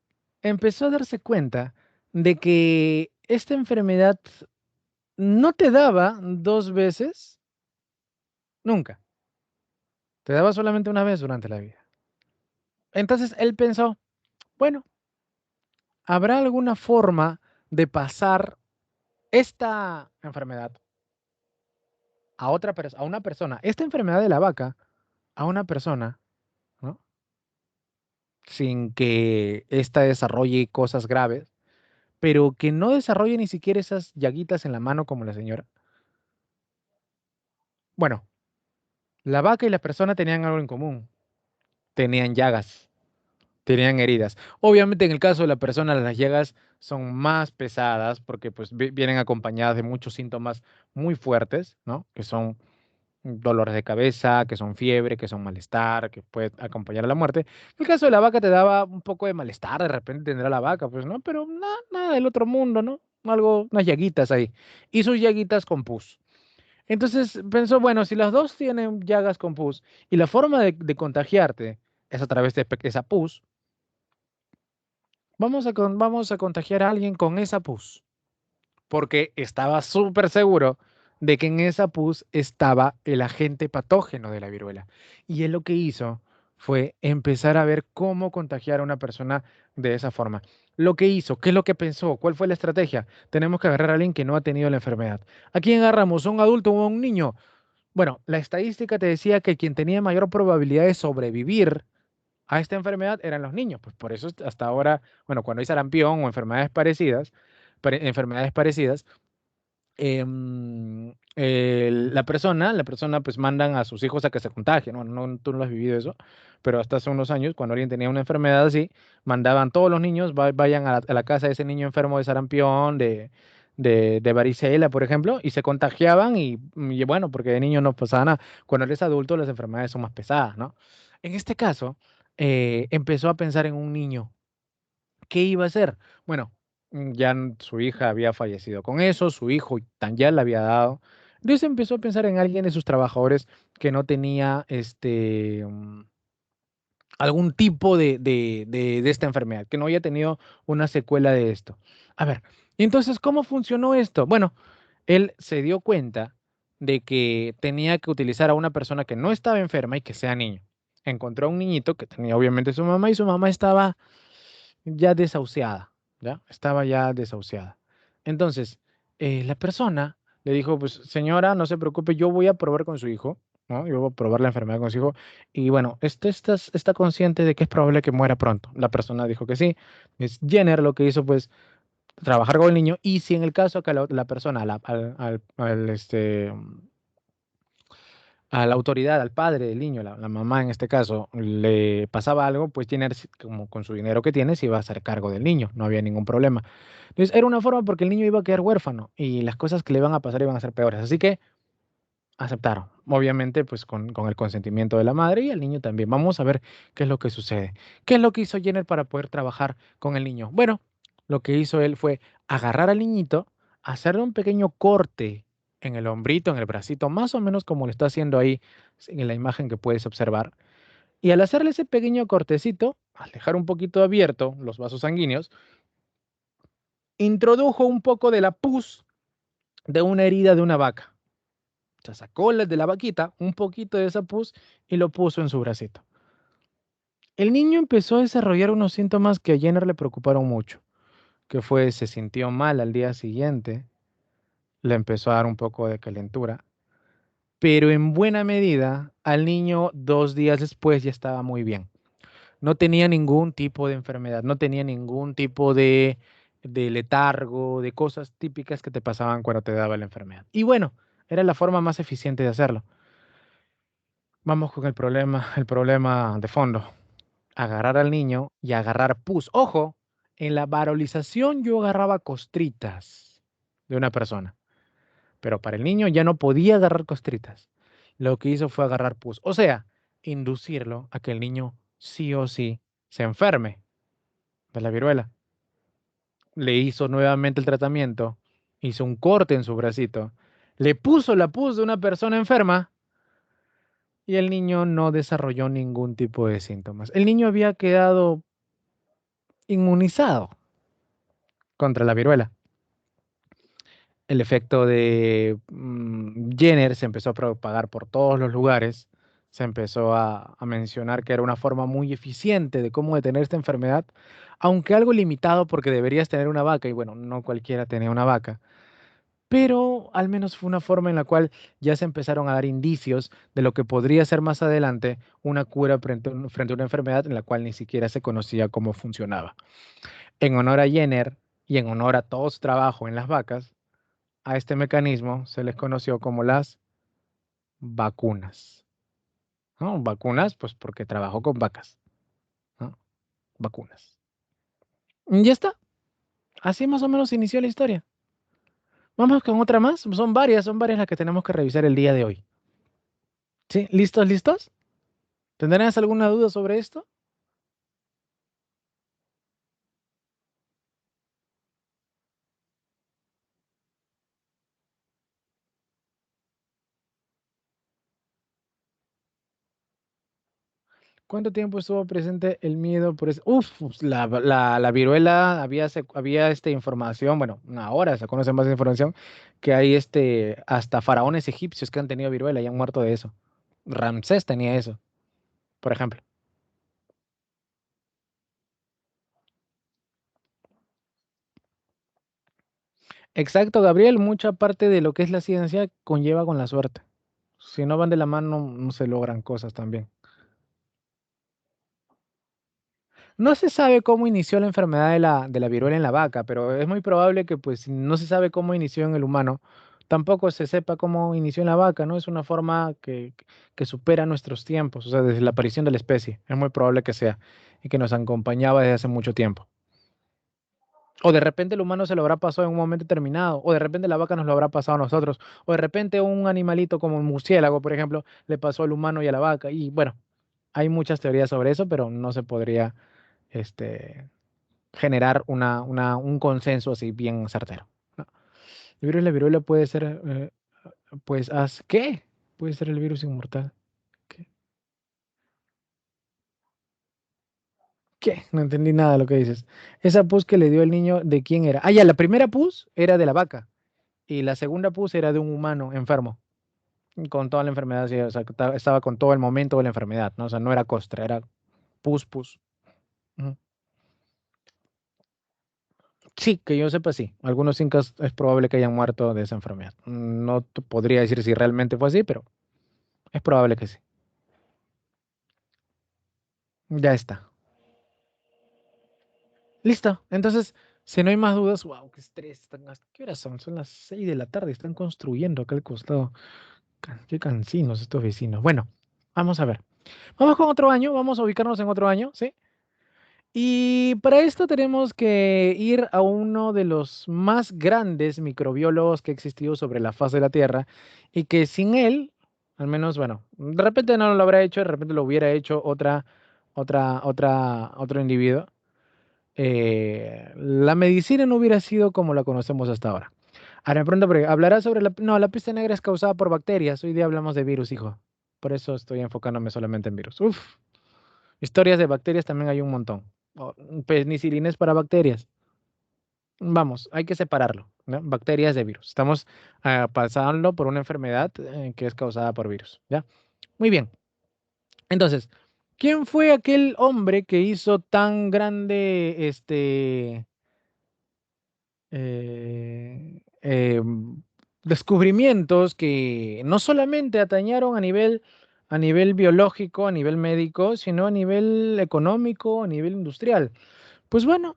Speaker 1: empezó a darse cuenta de que esta enfermedad no te daba dos veces, nunca. Te daba solamente una vez durante la vida. Entonces, él pensó, bueno, ¿habrá alguna forma de pasar esta enfermedad a una persona, esta enfermedad de la vaca, a una persona, ¿no? Sin que ésta desarrolle cosas graves, pero que no desarrolle ni siquiera esas llaguitas en la mano como la señora? Bueno, la vaca y la persona tenían algo en común, tenían llagas, tenían heridas. Obviamente en el caso de la persona las llagas son más pesadas porque pues vienen acompañadas de muchos síntomas muy fuertes, ¿no? Que son dolores de cabeza, que son fiebre, que son malestar, que puede acompañar a la muerte. En el caso de la vaca te daba un poco de malestar, de repente tendrá la vaca, pues, ¿no? Pero nada del otro mundo, ¿no? Algo, unas llaguitas ahí. Y sus llaguitas con pus. Entonces pensó, bueno, si las dos tienen llagas con pus y la forma de contagiarte es a través de esa pus, vamos a contagiar a alguien con esa pus, porque estaba súper seguro de que en esa pus estaba el agente patógeno de la viruela. Y él lo que hizo fue empezar a ver cómo contagiar a una persona de esa forma. Lo que hizo, qué es lo que pensó, cuál fue la estrategia. Tenemos que agarrar a alguien que no ha tenido la enfermedad. ¿A quién agarramos? ¿A un adulto o a un niño? Bueno, la estadística te decía que quien tenía mayor probabilidad de sobrevivir a esta enfermedad eran los niños, pues por eso hasta ahora, bueno, cuando hay sarampión o enfermedades parecidas, la persona pues mandan a sus hijos a que se contagien, ¿no? No, tú no lo has vivido eso, pero hasta hace unos años, cuando alguien tenía una enfermedad así, mandaban todos los niños, vayan a la casa de ese niño enfermo de sarampión, de varicela, por ejemplo, y se contagiaban y bueno, porque de niño no pasaba nada. Cuando eres adulto, las enfermedades son más pesadas, ¿no? En este caso, empezó a pensar en un niño. ¿Qué iba a hacer? Bueno, su hija había fallecido con eso, su hijo tan ya le había dado. Entonces empezó a pensar en alguien de sus trabajadores que no tenía algún tipo de esta enfermedad, que no había tenido una secuela de esto. A ver, entonces, ¿cómo funcionó esto? Bueno, él se dio cuenta de que tenía que utilizar a una persona que no estaba enferma y que sea niño. Encontró a un niñito que tenía obviamente su mamá y su mamá estaba ya desahuciada, ¿ya? Estaba ya desahuciada. Entonces, la persona le dijo, pues señora, no se preocupe, yo voy a probar con su hijo, ¿no? Yo voy a probar la enfermedad con su hijo. Y bueno, está consciente de que es probable que muera pronto. La persona dijo que sí. Es Jenner lo que hizo, pues, trabajar con el niño. Y si en el caso que la persona, a la autoridad, al padre del niño, la mamá en este caso, le pasaba algo, pues Jenner, como con su dinero que tiene, se iba a hacer cargo del niño, no había ningún problema. Entonces era una forma porque el niño iba a quedar huérfano y las cosas que le iban a pasar iban a ser peores. Así que aceptaron, obviamente, pues con el consentimiento de la madre y el niño también. Vamos a ver qué es lo que sucede. ¿Qué es lo que hizo Jenner para poder trabajar con el niño? Bueno, lo que hizo él fue agarrar al niñito, hacerle un pequeño corte en el hombrito, en el bracito, más o menos como lo está haciendo ahí en la imagen que puedes observar. Y al hacerle ese pequeño cortecito, al dejar un poquito abierto los vasos sanguíneos, introdujo un poco de la pus de una herida de una vaca. O sea, sacó de la vaquita un poquito de esa pus y lo puso en su bracito. El niño empezó a desarrollar unos síntomas que a Jenner le preocuparon mucho, que fue se sintió mal al día siguiente, le empezó a dar un poco de calentura, pero en buena medida al niño 2 días después ya estaba muy bien. No tenía ningún tipo de enfermedad, no tenía ningún tipo de letargo, de cosas típicas que te pasaban cuando te daba la enfermedad. Y bueno, era la forma más eficiente de hacerlo. Vamos con el problema de fondo. Agarrar al niño y agarrar pus. Ojo, en la varolización yo agarraba costritas de una persona, pero para el niño ya no podía agarrar costritas. Lo que hizo fue agarrar pus. O sea, inducirlo a que el niño sí o sí se enferme de la viruela. Le hizo nuevamente el tratamiento, hizo un corte en su bracito, le puso la pus de una persona enferma y el niño no desarrolló ningún tipo de síntomas. El niño había quedado inmunizado contra la viruela. El efecto de Jenner se empezó a propagar por todos los lugares, se empezó a mencionar que era una forma muy eficiente de cómo detener esta enfermedad, aunque algo limitado porque deberías tener una vaca y bueno, no cualquiera tenía una vaca. Pero al menos fue una forma en la cual ya se empezaron a dar indicios de lo que podría ser más adelante una cura frente a una enfermedad en la cual ni siquiera se conocía cómo funcionaba. En honor a Jenner y en honor a todo su trabajo en las vacas, a este mecanismo se les conoció como las vacunas, ¿no? Vacunas, pues porque trabajó con vacas, ¿no? Vacunas. Ya está. Así más o menos inició la historia. Vamos con otra más. Son varias las que tenemos que revisar el día de hoy. ¿Sí? ¿Listos, listos? ¿Tendrás alguna duda sobre esto? ¿Cuánto tiempo estuvo presente el miedo por eso? Uf, pues, la viruela había información, bueno, ahora se conoce más información, que hay hasta faraones egipcios que han tenido viruela y han muerto de eso. Ramsés tenía eso, por ejemplo. Exacto, Gabriel, mucha parte de lo que es la ciencia conlleva con la suerte. Si no van de la mano, no se logran cosas también. No se sabe cómo inició la enfermedad de la viruela en la vaca, pero es muy probable que, pues, si no se sabe cómo inició en el humano, tampoco se sepa cómo inició en la vaca, ¿no? Es una forma que supera nuestros tiempos, o sea, desde la aparición de la especie. Es muy probable que sea, y que nos acompañaba desde hace mucho tiempo. O de repente el humano se lo habrá pasado en un momento determinado, o de repente la vaca nos lo habrá pasado a nosotros, o de repente un animalito como un murciélago, por ejemplo, le pasó al humano y a la vaca. Y bueno, hay muchas teorías sobre eso, pero no se podría este, generar un consenso así bien certero, ¿no? El virus de la viruela puede ser, pues, ¿qué? Puede ser el virus inmortal. ¿Qué? ¿Qué? No entendí nada de lo que dices. Esa pus que le dio el niño, ¿de quién era? Ah, ya, la primera pus era de la vaca y la segunda pus era de un humano enfermo, con toda la enfermedad, sí, o sea, que estaba con todo el momento de la enfermedad, ¿no? O sea, no era costra, era pus, pus. Ujú. Sí, que yo sepa, sí. Algunos incas es probable que hayan muerto de esa enfermedad. No podría decir si realmente fue así, pero es probable que sí. Ya está. Listo. Entonces, si no hay más dudas, wow, qué estrés. ¿Qué horas son? Son las 6 de la tarde. Están construyendo acá al costado. Qué cansinos estos vecinos. Bueno, vamos a ver. Vamos con otro año. Vamos a ubicarnos en otro año, ¿sí? Y para esto tenemos que ir a uno de los más grandes microbiólogos que ha existido sobre la faz de la Tierra y que sin él, al menos, bueno, de repente no lo habrá hecho, de repente lo hubiera hecho otro individuo. La medicina no hubiera sido como la conocemos hasta ahora. Ahora me pregunto, ¿hablará sobre la... No, la peste negra es causada por bacterias. Hoy día hablamos de virus, hijo. Por eso estoy enfocándome solamente en virus. Uf, historias de bacterias también hay un montón. Penicilina es para bacterias. Vamos, hay que separarlo, ¿no? Bacterias de virus. Estamos pasando por una enfermedad que es causada por virus, ¿ya? Muy bien. Entonces, ¿quién fue aquel hombre que hizo tan grande descubrimientos que no solamente atañaron a nivel biológico, a nivel médico, sino a nivel económico, a nivel industrial? Pues bueno,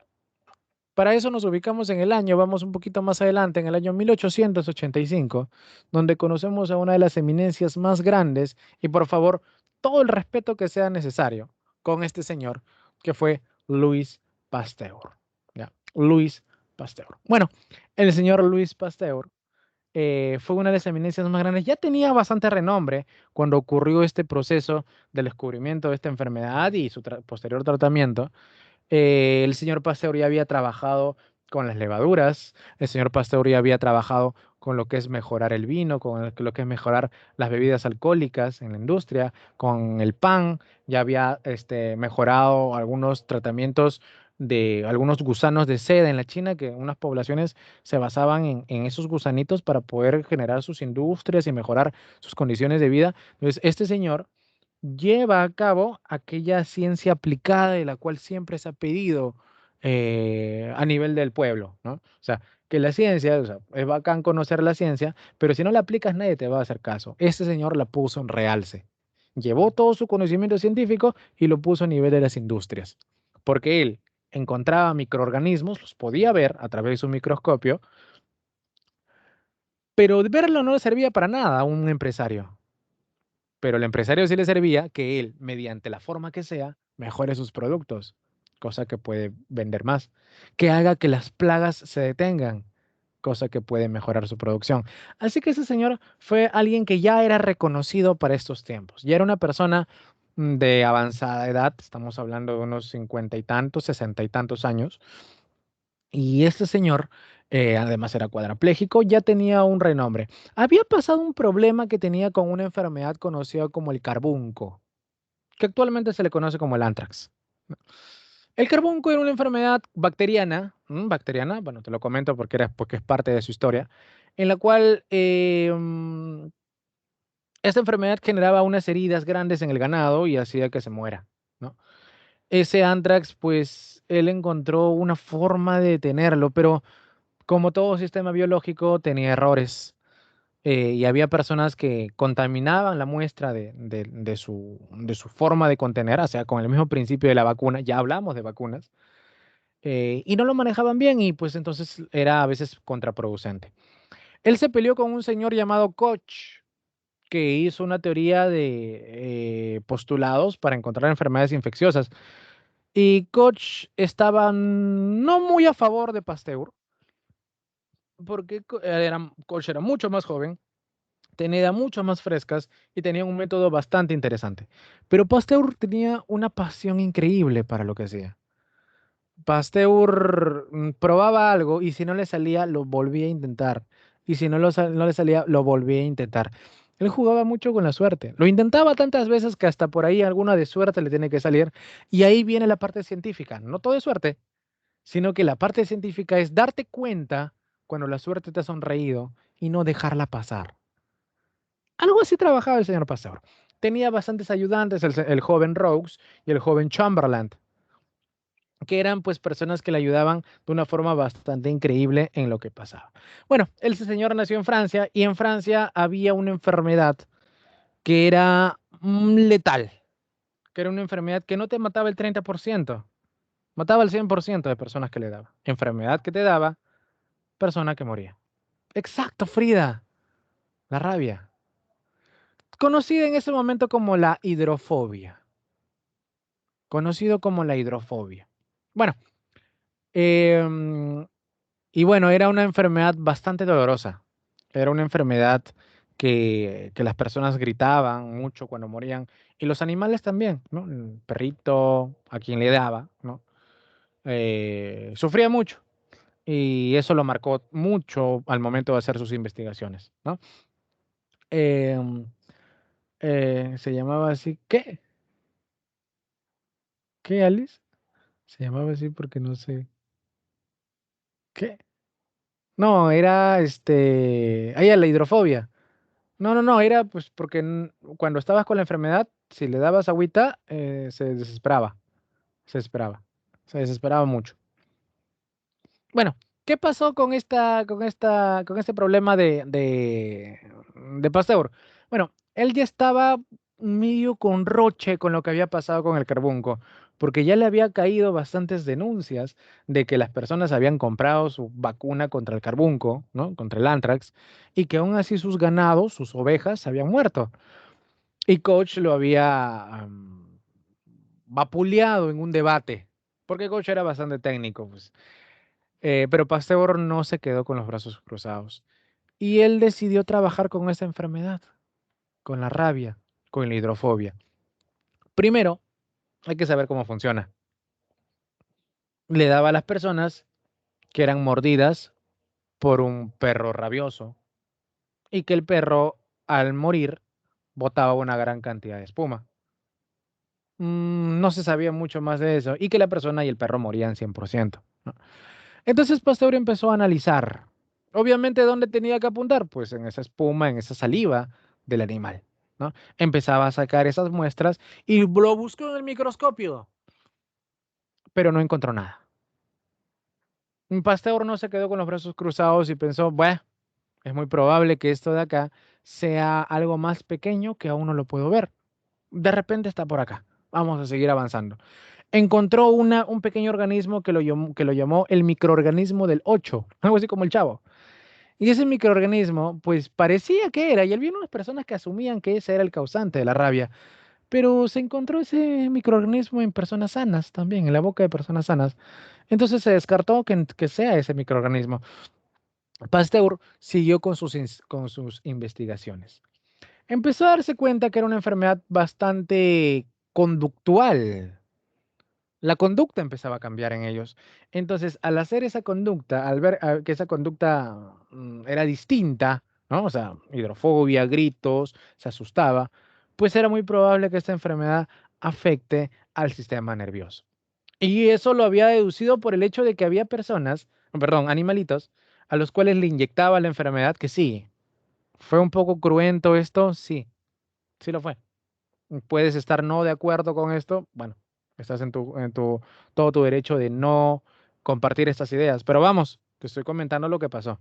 Speaker 1: para eso nos ubicamos en el año, vamos un poquito más adelante, en el año 1885, donde conocemos a una de las eminencias más grandes, y por favor, todo el respeto que sea necesario con este señor, que fue Louis Pasteur. ¿Ya? Louis Pasteur. Bueno, el señor Louis Pasteur fue una de las eminencias más grandes, ya tenía bastante renombre cuando ocurrió este proceso del descubrimiento de esta enfermedad y su posterior tratamiento. El señor Pasteur ya había trabajado con las levaduras, el señor Pasteur ya había trabajado con lo que es mejorar el vino, con lo que es mejorar las bebidas alcohólicas en la industria, con el pan, ya había mejorado algunos tratamientos de algunos gusanos de seda en la China, que unas poblaciones se basaban en esos gusanitos para poder generar sus industrias y mejorar sus condiciones de vida. Entonces, este señor lleva a cabo aquella ciencia aplicada de la cual siempre se ha pedido a nivel del pueblo, ¿no? O sea, que la ciencia, o sea, es bacán conocer la ciencia, pero si no la aplicas nadie te va a hacer caso. Este señor la puso en realce. Llevó todo su conocimiento científico y lo puso a nivel de las industrias, porque él encontraba microorganismos, los podía ver a través de su microscopio, pero verlo no le servía para nada a un empresario. Pero al empresario sí le servía que él, mediante la forma que sea, mejore sus productos, cosa que puede vender más, que haga que las plagas se detengan, cosa que puede mejorar su producción. Así que ese señor fue alguien que ya era reconocido para estos tiempos, ya era una persona de avanzada edad, estamos hablando de unos 50 y tantos, 60 y tantos años, y este señor, además era cuadrapléjico, ya tenía un renombre. Había pasado un problema que tenía con una enfermedad conocida como el carbunco, que actualmente se le conoce como el anthrax. El carbunco era una enfermedad bacteriana, bacteriana, bueno, te lo comento porque es parte de su historia, en la cual esta enfermedad generaba unas heridas grandes en el ganado y hacía que se muera, ¿no? Ese anthrax, pues él encontró una forma de detenerlo, pero como todo sistema biológico, tenía errores. y había personas que contaminaban la muestra de su forma de contener, o sea, con el mismo principio de la vacuna, ya hablamos de vacunas, y no lo manejaban bien y pues entonces era a veces contraproducente. Él se peleó con un señor llamado Koch, que hizo una teoría de postulados para encontrar enfermedades infecciosas. Y Koch estaba no muy a favor de Pasteur, porque Koch era mucho más joven, tenía ideas mucho más frescas y tenía un método bastante interesante. Pero Pasteur tenía una pasión increíble para lo que hacía. Pasteur probaba algo y si no le salía, lo volvía a intentar. Y si no le salía, lo volvía a intentar. Él jugaba mucho con la suerte. Lo intentaba tantas veces que hasta por ahí alguna de suerte le tiene que salir. Y ahí viene la parte científica. No todo es suerte, sino que la parte científica es darte cuenta cuando la suerte te ha sonreído y no dejarla pasar. Algo así trabajaba el señor Pasteur. Tenía bastantes ayudantes, el joven Rokes y el joven Chamberlain, que eran pues personas que le ayudaban de una forma bastante increíble en lo que pasaba. Bueno, ese señor nació en Francia y en Francia había una enfermedad que era letal, que era una enfermedad que no te mataba el 30%, mataba el 100% de personas que le daba. Enfermedad que te daba, persona que moría. Exacto, Frida, la rabia. Conocida en ese momento como la hidrofobia. Conocido como la hidrofobia. Bueno, em, y bueno, era una enfermedad bastante dolorosa. Era una enfermedad que las personas gritaban mucho cuando morían. Y los animales también, ¿no? El perrito, a quien le daba, ¿no? Sufría mucho. Y eso lo marcó mucho al momento de hacer sus investigaciones, ¿no? Em, Se llamaba así. ¿Qué? ¿Qué, Alice? Se llamaba así porque no sé. ¿Qué? No, era la hidrofobia. No, no, no, era pues porque cuando estabas con la enfermedad, si le dabas agüita, se desesperaba, se desesperaba, se desesperaba mucho. Bueno, ¿qué pasó con este problema de Pasteur? Bueno, él ya estaba medio con roche con lo que había pasado con el carbunco, porque ya le había caído bastantes denuncias de que las personas habían comprado su vacuna contra el carbunco, ¿no? Contra el anthrax, y que aún así sus ganados, sus ovejas, se habían muerto. Y Coach lo había vapuleado en un debate, porque Coach era bastante técnico, pues. Pero Pasteur no se quedó con los brazos cruzados. Y él decidió trabajar con esa enfermedad, con la rabia, con la hidrofobia. Primero, hay que saber cómo funciona. Le daba a las personas que eran mordidas por un perro rabioso y que el perro, al morir, botaba una gran cantidad de espuma. No se sabía mucho más de eso y que la persona y el perro morían 100%, ¿no? Entonces Pasteur empezó a analizar. Obviamente, ¿dónde tenía que apuntar? Pues en esa espuma, en esa saliva del animal, ¿no? Empezaba a sacar esas muestras y lo buscó en el microscopio, pero no encontró nada. Pasteur no se quedó con los brazos cruzados y pensó, bueno, es muy probable que esto de acá sea algo más pequeño que aún no lo puedo ver. De repente está por acá. Vamos a seguir avanzando. Encontró un pequeño organismo que lo llamó el microorganismo del 8, algo así como el Chavo. Y ese microorganismo, pues parecía que era, y había unas personas que asumían que ese era el causante de la rabia, pero se encontró ese microorganismo en personas sanas también, en la boca de personas sanas. Entonces se descartó que sea ese microorganismo. Pasteur siguió con sus investigaciones. Empezó a darse cuenta que era una enfermedad bastante conductual. La conducta empezaba a cambiar en ellos. Entonces, al hacer esa conducta, al ver que esa conducta era distinta, ¿no? O sea, hidrofobia, gritos, se asustaba, pues era muy probable que esta enfermedad afecte al sistema nervioso. Y eso lo había deducido por el hecho de que había personas, perdón, animalitos, a los cuales le inyectaba la enfermedad, que sí, fue un poco cruento esto, sí, sí lo fue. Puedes estar no de acuerdo con esto, bueno, estás en todo tu derecho de no compartir estas ideas, pero vamos, te estoy comentando lo que pasó.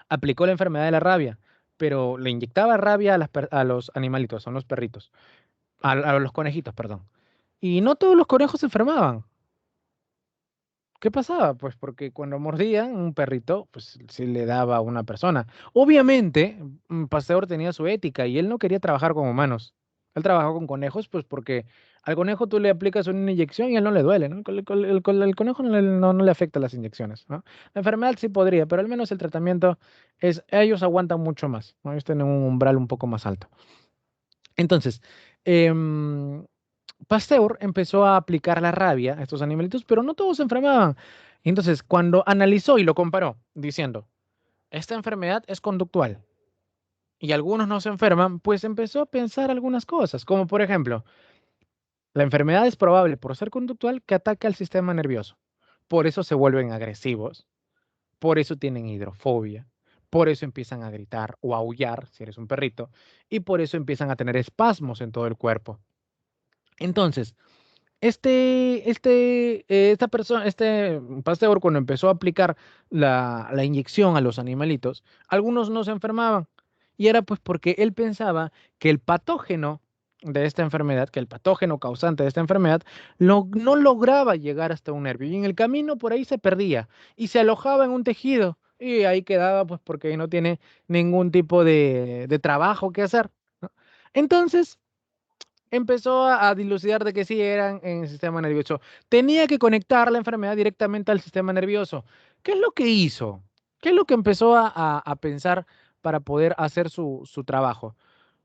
Speaker 1: aplicó la enfermedad de la rabia, pero le inyectaba rabia a los animalitos, son los perritos, a los conejitos, perdón. Y no todos los conejos se enfermaban. ¿Qué pasaba? Pues porque cuando mordían un perrito, pues sí le daba a una persona. Obviamente, Pasteur tenía su ética y él no quería trabajar con humanos. Él trabajó con conejos, pues porque al conejo tú le aplicas una inyección y a él no le duele, ¿no? El conejo no le afecta las inyecciones, ¿no? La enfermedad sí podría, pero al menos el tratamiento ellos aguantan mucho más, ¿no? Ellos tienen un umbral un poco más alto. Entonces, em, Pasteur empezó a aplicar la rabia a estos animalitos, pero no todos se enfermaban. Y entonces, cuando analizó y lo comparó, diciendo, esta enfermedad es conductual y algunos no se enferman, pues empezó a pensar algunas cosas, como por ejemplo, la enfermedad es probable por ser conductual que ataque al sistema nervioso. Por eso se vuelven agresivos, por eso tienen hidrofobia, por eso empiezan a gritar o a aullar, si eres un perrito, y por eso empiezan a tener espasmos en todo el cuerpo. Entonces, esta persona, este Pasteur, cuando empezó a aplicar la inyección a los animalitos, algunos no se enfermaban. Y era pues porque él pensaba que el patógeno de esta enfermedad, que el patógeno causante de esta enfermedad, no lograba llegar hasta un nervio. Y en el camino por ahí se perdía y se alojaba en un tejido. Y ahí quedaba pues porque no tiene ningún tipo de trabajo que hacer, ¿no? Entonces, empezó a dilucidar de que sí eran en el sistema nervioso. Tenía que conectar la enfermedad directamente al sistema nervioso. ¿Qué es lo que hizo? ¿Qué es lo que empezó a pensar para poder hacer su trabajo?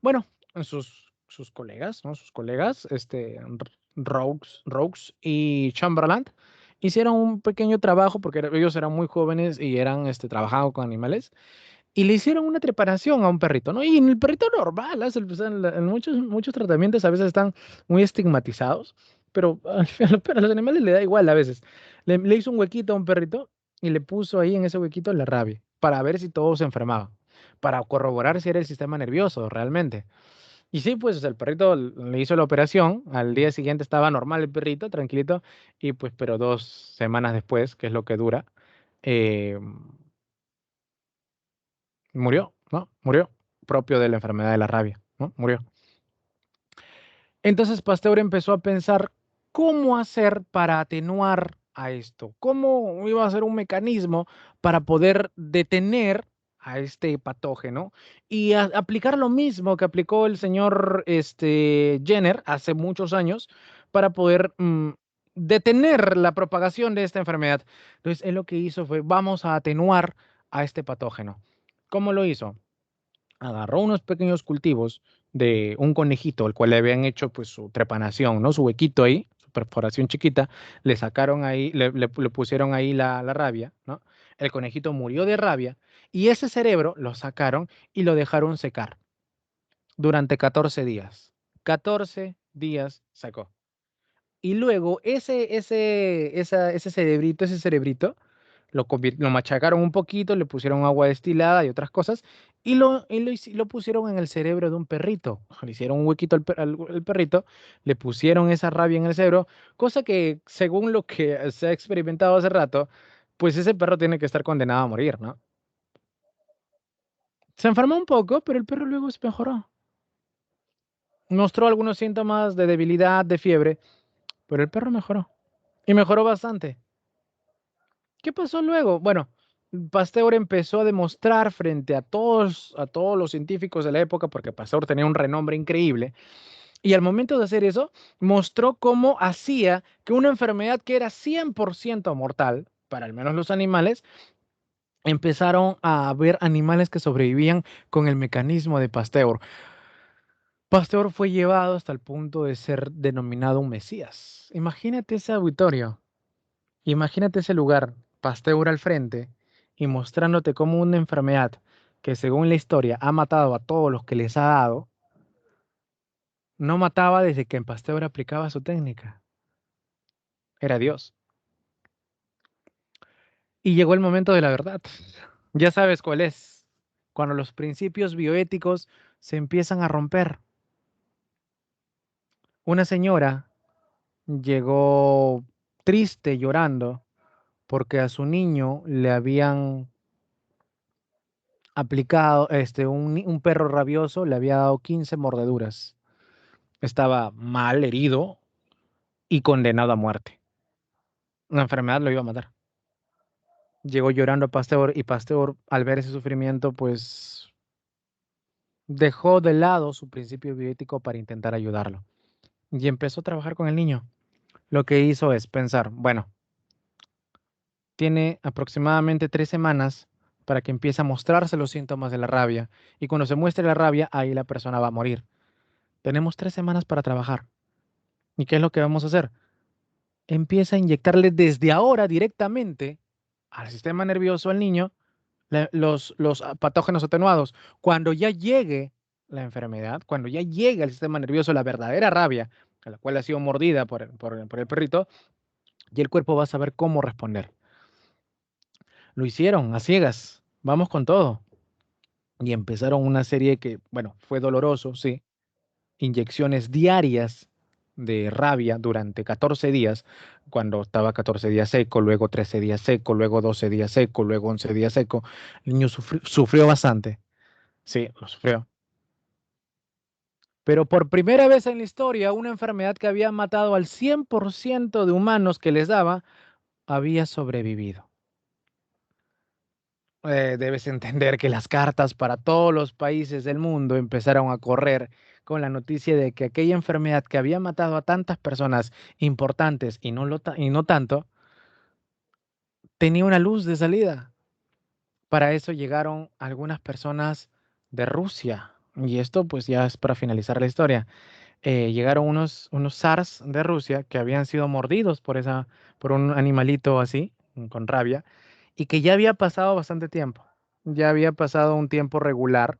Speaker 1: Bueno, sus colegas, ¿no? Sus colegas, Rogues y Chamberlain, hicieron un pequeño trabajo porque ellos eran muy jóvenes y eran, trabajaban con animales y le hicieron una preparación a un perrito, ¿no? Y el perrito normal, ¿ah? O sea, en muchos tratamientos a veces están muy estigmatizados, pero a los animales le da igual a veces. Le hizo un huequito a un perrito y le puso ahí en ese huequito la rabia para ver si todo se enfermaba, para corroborar si era el sistema nervioso realmente. Y sí, pues o sea, el perrito le hizo la operación, al día siguiente estaba normal el perrito, tranquilito, y pues pero 2 semanas después, que es lo que dura, eh, murió, ¿no? Murió, propio de la enfermedad de la rabia, ¿no? Murió. Entonces Pasteur empezó a pensar cómo hacer para atenuar a esto, cómo iba a ser un mecanismo para poder detener a este patógeno y aplicar lo mismo que aplicó el señor Jenner hace muchos años para poder detener la propagación de esta enfermedad. Entonces, él lo que hizo fue, vamos a atenuar a este patógeno. ¿Cómo lo hizo? Agarró unos pequeños cultivos de un conejito, el cual le habían hecho pues su trepanación, ¿no? Su huequito ahí, su perforación chiquita, le sacaron ahí, le pusieron ahí la rabia, ¿no? El conejito murió de rabia y ese cerebro lo sacaron y lo dejaron secar durante 14 días. 14 días sacó. Y luego ese cerebrito, lo machacaron un poquito, le pusieron agua destilada y otras cosas, y lo pusieron en el cerebro de un perrito. Le hicieron un huequito al perrito, le pusieron esa rabia en el cerebro, cosa que, según lo que se ha experimentado hace rato, pues ese perro tiene que estar condenado a morir, ¿no? Se enfermó un poco, pero el perro luego se mejoró. Mostró algunos síntomas de debilidad, de fiebre, pero el perro mejoró. Y mejoró bastante. ¿Qué pasó luego? Bueno, Pasteur empezó a demostrar frente a todos los científicos de la época, porque Pasteur tenía un renombre increíble, y al momento de hacer eso, mostró cómo hacía que una enfermedad que era 100% mortal, para al menos los animales, empezaron a haber animales que sobrevivían con el mecanismo de Pasteur. Pasteur fue llevado hasta el punto de ser denominado un mesías. Imagínate ese auditorio. Imagínate ese lugar, Pasteur al frente, y mostrándote cómo una enfermedad que según la historia ha matado a todos los que les ha dado, no mataba desde que Pasteur aplicaba su técnica. Era Dios. Y llegó el momento de la verdad. Ya sabes cuál es. Cuando los principios bioéticos se empiezan a romper. Una señora llegó triste, llorando, porque a su niño le habían aplicado, un perro rabioso le había dado 15 mordeduras. Estaba mal herido y condenado a muerte. La enfermedad lo iba a matar. Llegó llorando a Pasteur y Pasteur, al ver ese sufrimiento, pues dejó de lado su principio bioético para intentar ayudarlo. Y empezó a trabajar con el niño. Lo que hizo es pensar, bueno, tiene aproximadamente 3 semanas para que empiece a mostrarse los síntomas de la rabia. Y cuando se muestre la rabia, ahí la persona va a morir. Tenemos 3 semanas para trabajar. ¿Y qué es lo que vamos a hacer? Empieza a inyectarle desde ahora directamente al sistema nervioso al niño los patógenos atenuados. Cuando ya llegue la enfermedad, cuando ya llegue al sistema nervioso la verdadera rabia, a la cual ha sido mordida por el perrito, y el cuerpo va a saber cómo responder. Lo hicieron a ciegas, vamos con todo. Y empezaron una serie que, bueno, fue doloroso, sí, inyecciones diarias de rabia durante 14 días, cuando estaba 14 días seco, luego 13 días seco, luego 12 días seco, luego 11 días seco. El niño sufrió bastante, sí, lo sufrió. Pero por primera vez en la historia, una enfermedad que había matado al 100% de humanos que les daba, había sobrevivido. Debes entender que las cartas para todos los países del mundo empezaron a correr con la noticia de que aquella enfermedad que había matado a tantas personas importantes y no tanto, tenía una luz de salida. Para eso llegaron algunas personas de Rusia. Y esto pues ya es para finalizar la historia. Llegaron unos zars de Rusia que habían sido mordidos por un animalito así, con rabia, y que ya había pasado bastante tiempo. Ya había pasado un tiempo regular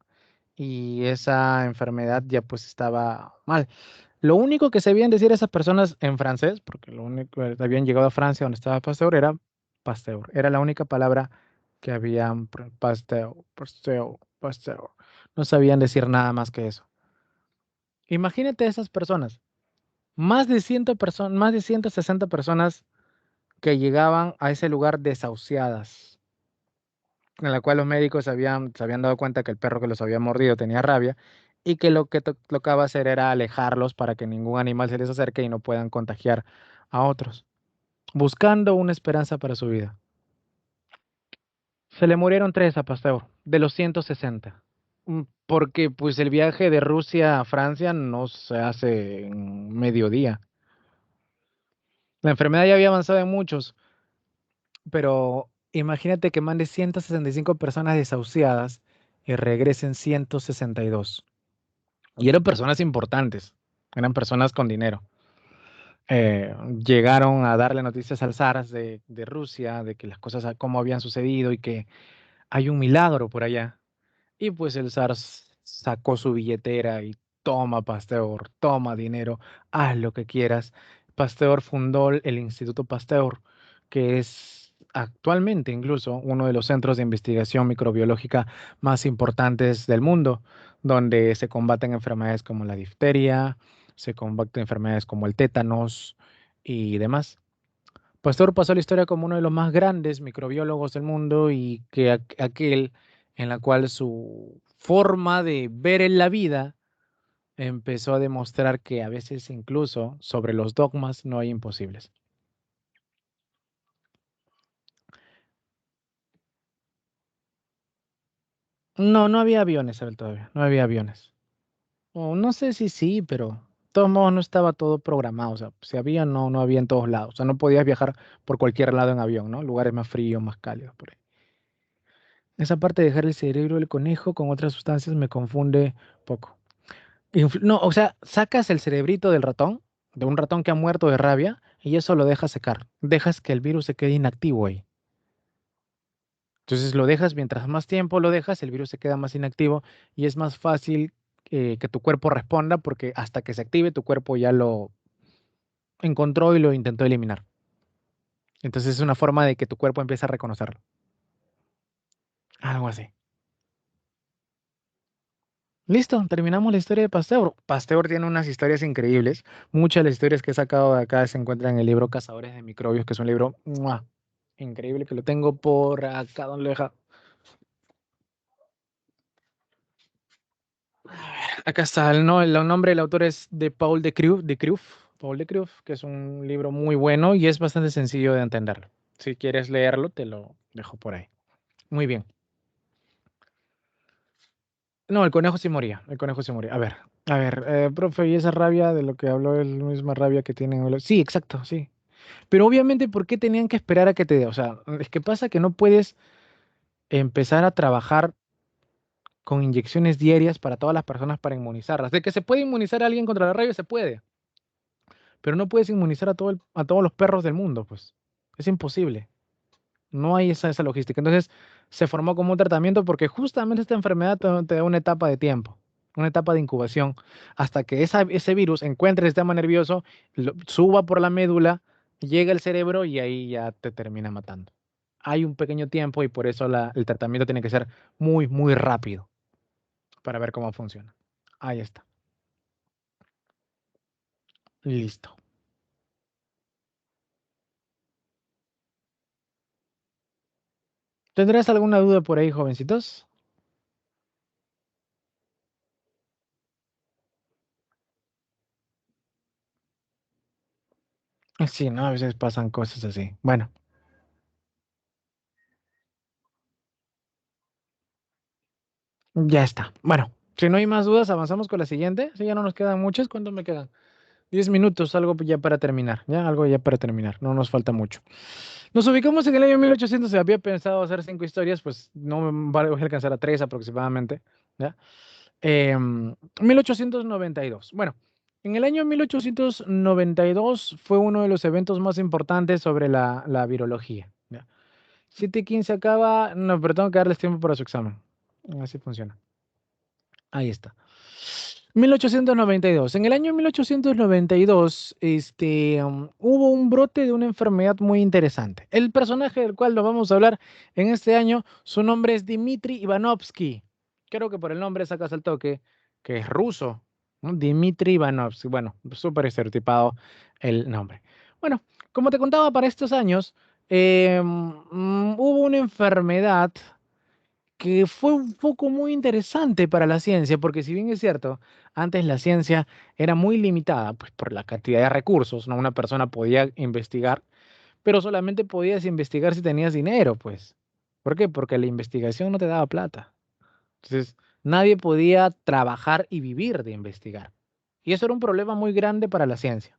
Speaker 1: y esa enfermedad ya pues estaba mal. Lo único que sabían decir esas personas en francés, porque lo único que habían llegado a Francia donde estaba Pasteur, era Pasteur. Era la única palabra que habían, Pasteur, Pasteur, Pasteur. No sabían decir nada más que eso. Imagínate esas personas, más de 160 personas que llegaban a ese lugar desahuciadas, en la cual los médicos se habían dado cuenta que el perro que los había mordido tenía rabia y que lo que tocaba hacer era alejarlos para que ningún animal se les acerque y no puedan contagiar a otros, buscando una esperanza para su vida. Se le murieron 3 a Pasteur, de los 160. Porque pues el viaje de Rusia a Francia no se hace en mediodía. La enfermedad ya había avanzado en muchos, pero imagínate que mande 165 personas desahuciadas y regresen 162. Y eran personas importantes, eran personas con dinero. Llegaron a darle noticias al zar de Rusia, de que las cosas cómo habían sucedido y que hay un milagro por allá. Y pues el zar sacó su billetera y toma, Pasteur, toma dinero, haz lo que quieras. Pasteur fundó el Instituto Pasteur, que es actualmente incluso uno de los centros de investigación microbiológica más importantes del mundo, donde se combaten enfermedades como la difteria, se combaten enfermedades como el tétanos y demás. Pasteur pasó a la historia como uno de los más grandes microbiólogos del mundo y que aquel en la cual su forma de ver en la vida empezó a demostrar que a veces incluso sobre los dogmas no hay imposibles. No, no había aviones Abel, todavía, no había aviones. O no sé si sí, pero de todos modos no estaba todo programado. O sea, si había, no, no había en todos lados. O sea, no podías viajar por cualquier lado en avión, ¿no? Lugares más fríos, más cálidos por ahí. Esa parte de dejar el cerebro del conejo con otras sustancias me confunde poco. No, o sea, sacas el cerebrito del ratón, de un ratón que ha muerto de rabia, y eso lo dejas secar. Dejas que el virus se quede inactivo ahí. Entonces lo dejas, mientras más tiempo lo dejas, el virus se queda más inactivo y es más fácil que tu cuerpo responda porque hasta que se active tu cuerpo ya lo encontró y lo intentó eliminar. Entonces es una forma de que tu cuerpo empiece a reconocerlo. Algo así. Listo, terminamos la historia de Pasteur. Pasteur tiene unas historias increíbles. Muchas de las historias que he sacado de acá se encuentran en el libro Cazadores de Microbios, que es un libro ¡mua! Increíble que lo tengo por acá donde lo he dejado. Acá está, el nombre del autor es de Paul Paul de Cruf, que es un libro muy bueno y es bastante sencillo de entenderlo. Si quieres leerlo, te lo dejo por ahí. Muy bien. No, el conejo sí moría, el conejo sí moría. A ver, profe, ¿y esa rabia de lo que habló es la misma rabia que tienen? Sí, exacto, sí. Pero obviamente, ¿por qué tenían que esperar a que te dé? O sea, es que pasa que no puedes empezar a trabajar con inyecciones diarias para todas las personas para inmunizarlas. De que se puede inmunizar a alguien contra la rabia, se puede, pero no puedes inmunizar a, a todos los perros del mundo, pues. Es imposible. No hay esa logística. Entonces, se formó como un tratamiento porque justamente esta enfermedad te da una etapa de tiempo, una etapa de incubación, hasta que ese virus encuentre el sistema nervioso, suba por la médula, llega al cerebro y ahí ya te termina matando. Hay un pequeño tiempo y por eso el tratamiento tiene que ser muy, muy rápido para ver cómo funciona. Ahí está. Listo. ¿Tendrás alguna duda por ahí, jovencitos? Sí, ¿no? A veces pasan cosas así. Bueno, ya está. Bueno, si no hay más dudas, avanzamos con la siguiente. Si ya no nos quedan muchas, ¿cuánto me quedan? 10 minutos, algo ya para terminar. Ya, algo ya para terminar. No nos falta mumucho. Nos ubicamos en el año 1800. Se había pensado hacer 5 historias, pues no voy a alcanzar a 3 aproximadamente. ¿Ya? 1892. Bueno, en el año 1892 fue uno de los eventos más importantes sobre la virología. ¿Ya? 7:15 acaba. No, pero tengo que darles tiempo para su examen. Así funciona. Ahí está. 1892. En el año 1892, hubo un brote de una enfermedad muy interesante. El personaje del cual nos vamos a hablar en este año, su nombre es Dmitry Ivanovsky. Creo que por el nombre sacas el toque, que es ruso, ¿no? Dmitry Ivanovsky. Bueno, súper estereotipado el nombre. Bueno, como te contaba, para estos años hubo una enfermedad que fue un foco muy interesante para la ciencia, porque si bien es cierto, antes la ciencia era muy limitada, pues por la cantidad de recursos, ¿no? Una persona podía investigar, pero solamente podías investigar si tenías dinero, pues. ¿Por qué? Porque la investigación no te daba plata. Entonces, nadie podía trabajar y vivir de investigar. Y eso era un problema muy grande para la ciencia.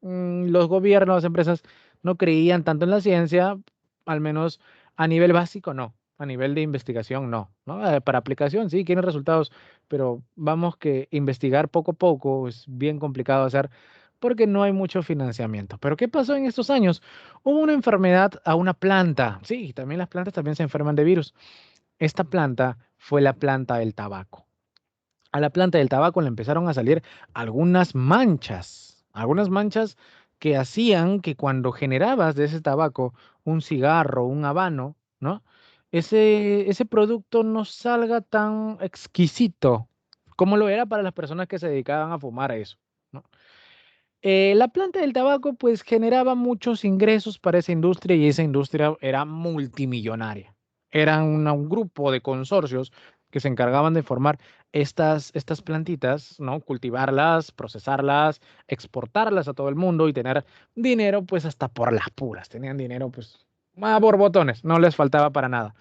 Speaker 1: Los gobiernos, las empresas no creían tanto en la ciencia, al menos a nivel básico no, a nivel de investigación no, ¿no? Para aplicación sí, quieren resultados, pero vamos que investigar poco a poco es bien complicado hacer porque no hay mucho financiamiento. Pero ¿qué pasó en estos años? Hubo una enfermedad a una planta. Sí, también las plantas también se enferman de virus. Esta planta fue la planta del tabaco. A la planta del tabaco le empezaron a salir algunas manchas que hacían que cuando generabas de ese tabaco un cigarro, un habano, ¿no? Ese producto no salga tan exquisito como lo era para las personas que se dedicaban a fumar a eso, ¿no? La planta del tabaco pues generaba muchos ingresos para esa industria y esa industria era multimillonaria. Eran un grupo de consorcios que se encargaban de formar estas plantitas, ¿no? Cultivarlas, procesarlas, exportarlas a todo el mundo y tener dinero pues hasta por las puras. Tenían dinero pues a borbotones, no les faltaba para nada.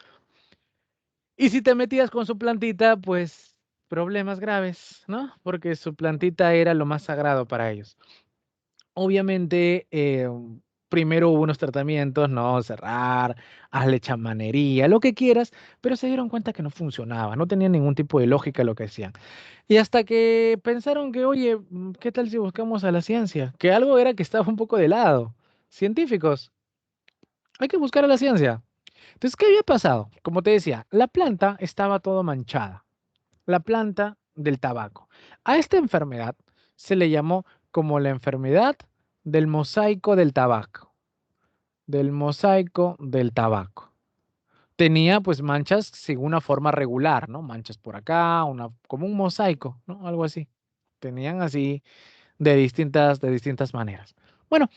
Speaker 1: Y si te metías con su plantita, pues problemas graves, ¿no? Porque su plantita era lo más sagrado para ellos. Obviamente, primero hubo unos tratamientos, ¿no? Cerrar, hazle chamanería, lo que quieras, pero se dieron cuenta que no funcionaba, no tenía ningún tipo de lógica lo que hacían. Y hasta que pensaron que, oye, ¿qué tal si buscamos a la ciencia? Que algo era que estaba un poco de lado. Científicos, hay que buscar a la ciencia. Entonces, ¿qué había pasado? Como te decía, la planta estaba todo manchada, la planta del tabaco. A esta enfermedad se le llamó como la enfermedad del mosaico del tabaco, del mosaico del tabaco. Tenía pues manchas según una forma regular, ¿no? Manchas por acá, como un mosaico, ¿no? Algo así. Tenían así de distintas maneras. Bueno,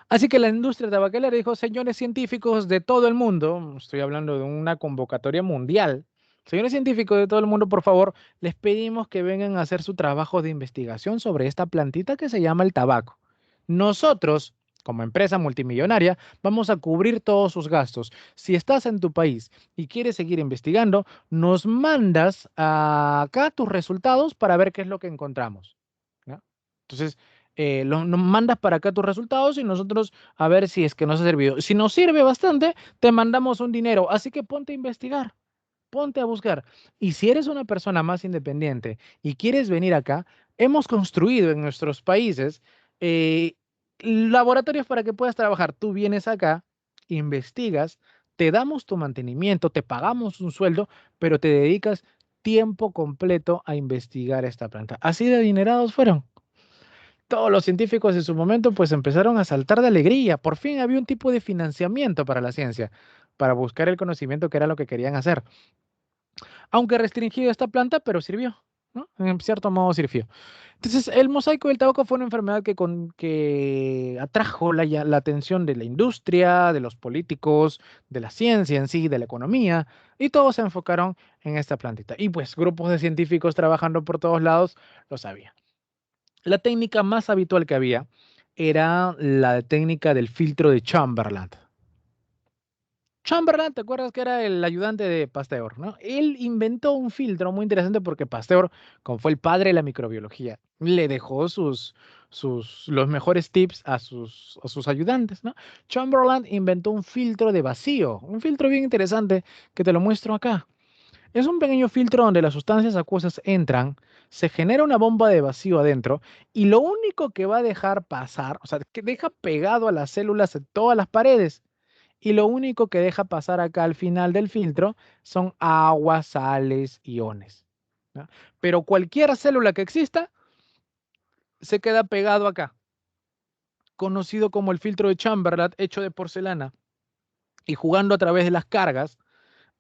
Speaker 1: así que la industria tabacalera dijo, señores científicos de todo el mundo, estoy hablando de una convocatoria mundial, Señores científicos de todo el mundo, por favor, les pedimos que vengan a hacer su trabajo de investigación sobre esta plantita que se llama el tabaco. Nosotros, como empresa multimillonaria, vamos a cubrir todos sus gastos. Si estás en tu país y quieres seguir investigando, nos mandas acá tus resultados para ver qué es lo que encontramos. ¿Ya? Entonces, nos mandas para acá tus resultados y nosotros a ver si es que nos ha servido. Si nos sirve bastante, te mandamos un dinero. Así que ponte a investigar. Ponte a buscar. Y si eres una persona más independiente y quieres venir acá, hemos construido en nuestros países eh, laboratorios para que puedas trabajar. Tú vienes acá, investigas, te damos tu mantenimiento, te pagamos un sueldo, pero te dedicas tiempo completo a investigar esta planta. Así de adinerados fueron. Todos los científicos en su momento pues empezaron a saltar de alegría. Por fin había un tipo de financiamiento para la ciencia, para buscar el conocimiento que era lo que querían hacer, aunque restringido esta planta, pero sirvió, ¿no? En cierto modo sirvió. Entonces, el mosaico del tabaco fue una enfermedad que atrajo la atención de la industria, de los políticos, de la ciencia en sí, de la economía, y todos se enfocaron en esta plantita. Y pues grupos de científicos trabajando por todos lados lo sabían. La técnica más habitual que había era la técnica del filtro de Chamberlain. Chamberlain, ¿te acuerdas que era el ayudante de Pasteur, no? Él inventó un filtro muy interesante porque Pasteur, como fue el padre de la microbiología, le dejó los mejores tips a sus ayudantes, ¿no? Chamberlain inventó un filtro de vacío, un filtro bien interesante que te lo muestro acá. Es un pequeño filtro donde las sustancias acuosas entran, se genera una bomba de vacío adentro y lo único que va a dejar pasar, o sea, que deja pegado a las células en todas las paredes, y lo único que deja pasar acá al final del filtro son aguas, sales, iones, ¿no? Pero cualquier célula que exista se queda pegado acá, conocido como el filtro de Chamberlain hecho de porcelana. Y jugando a través de las cargas,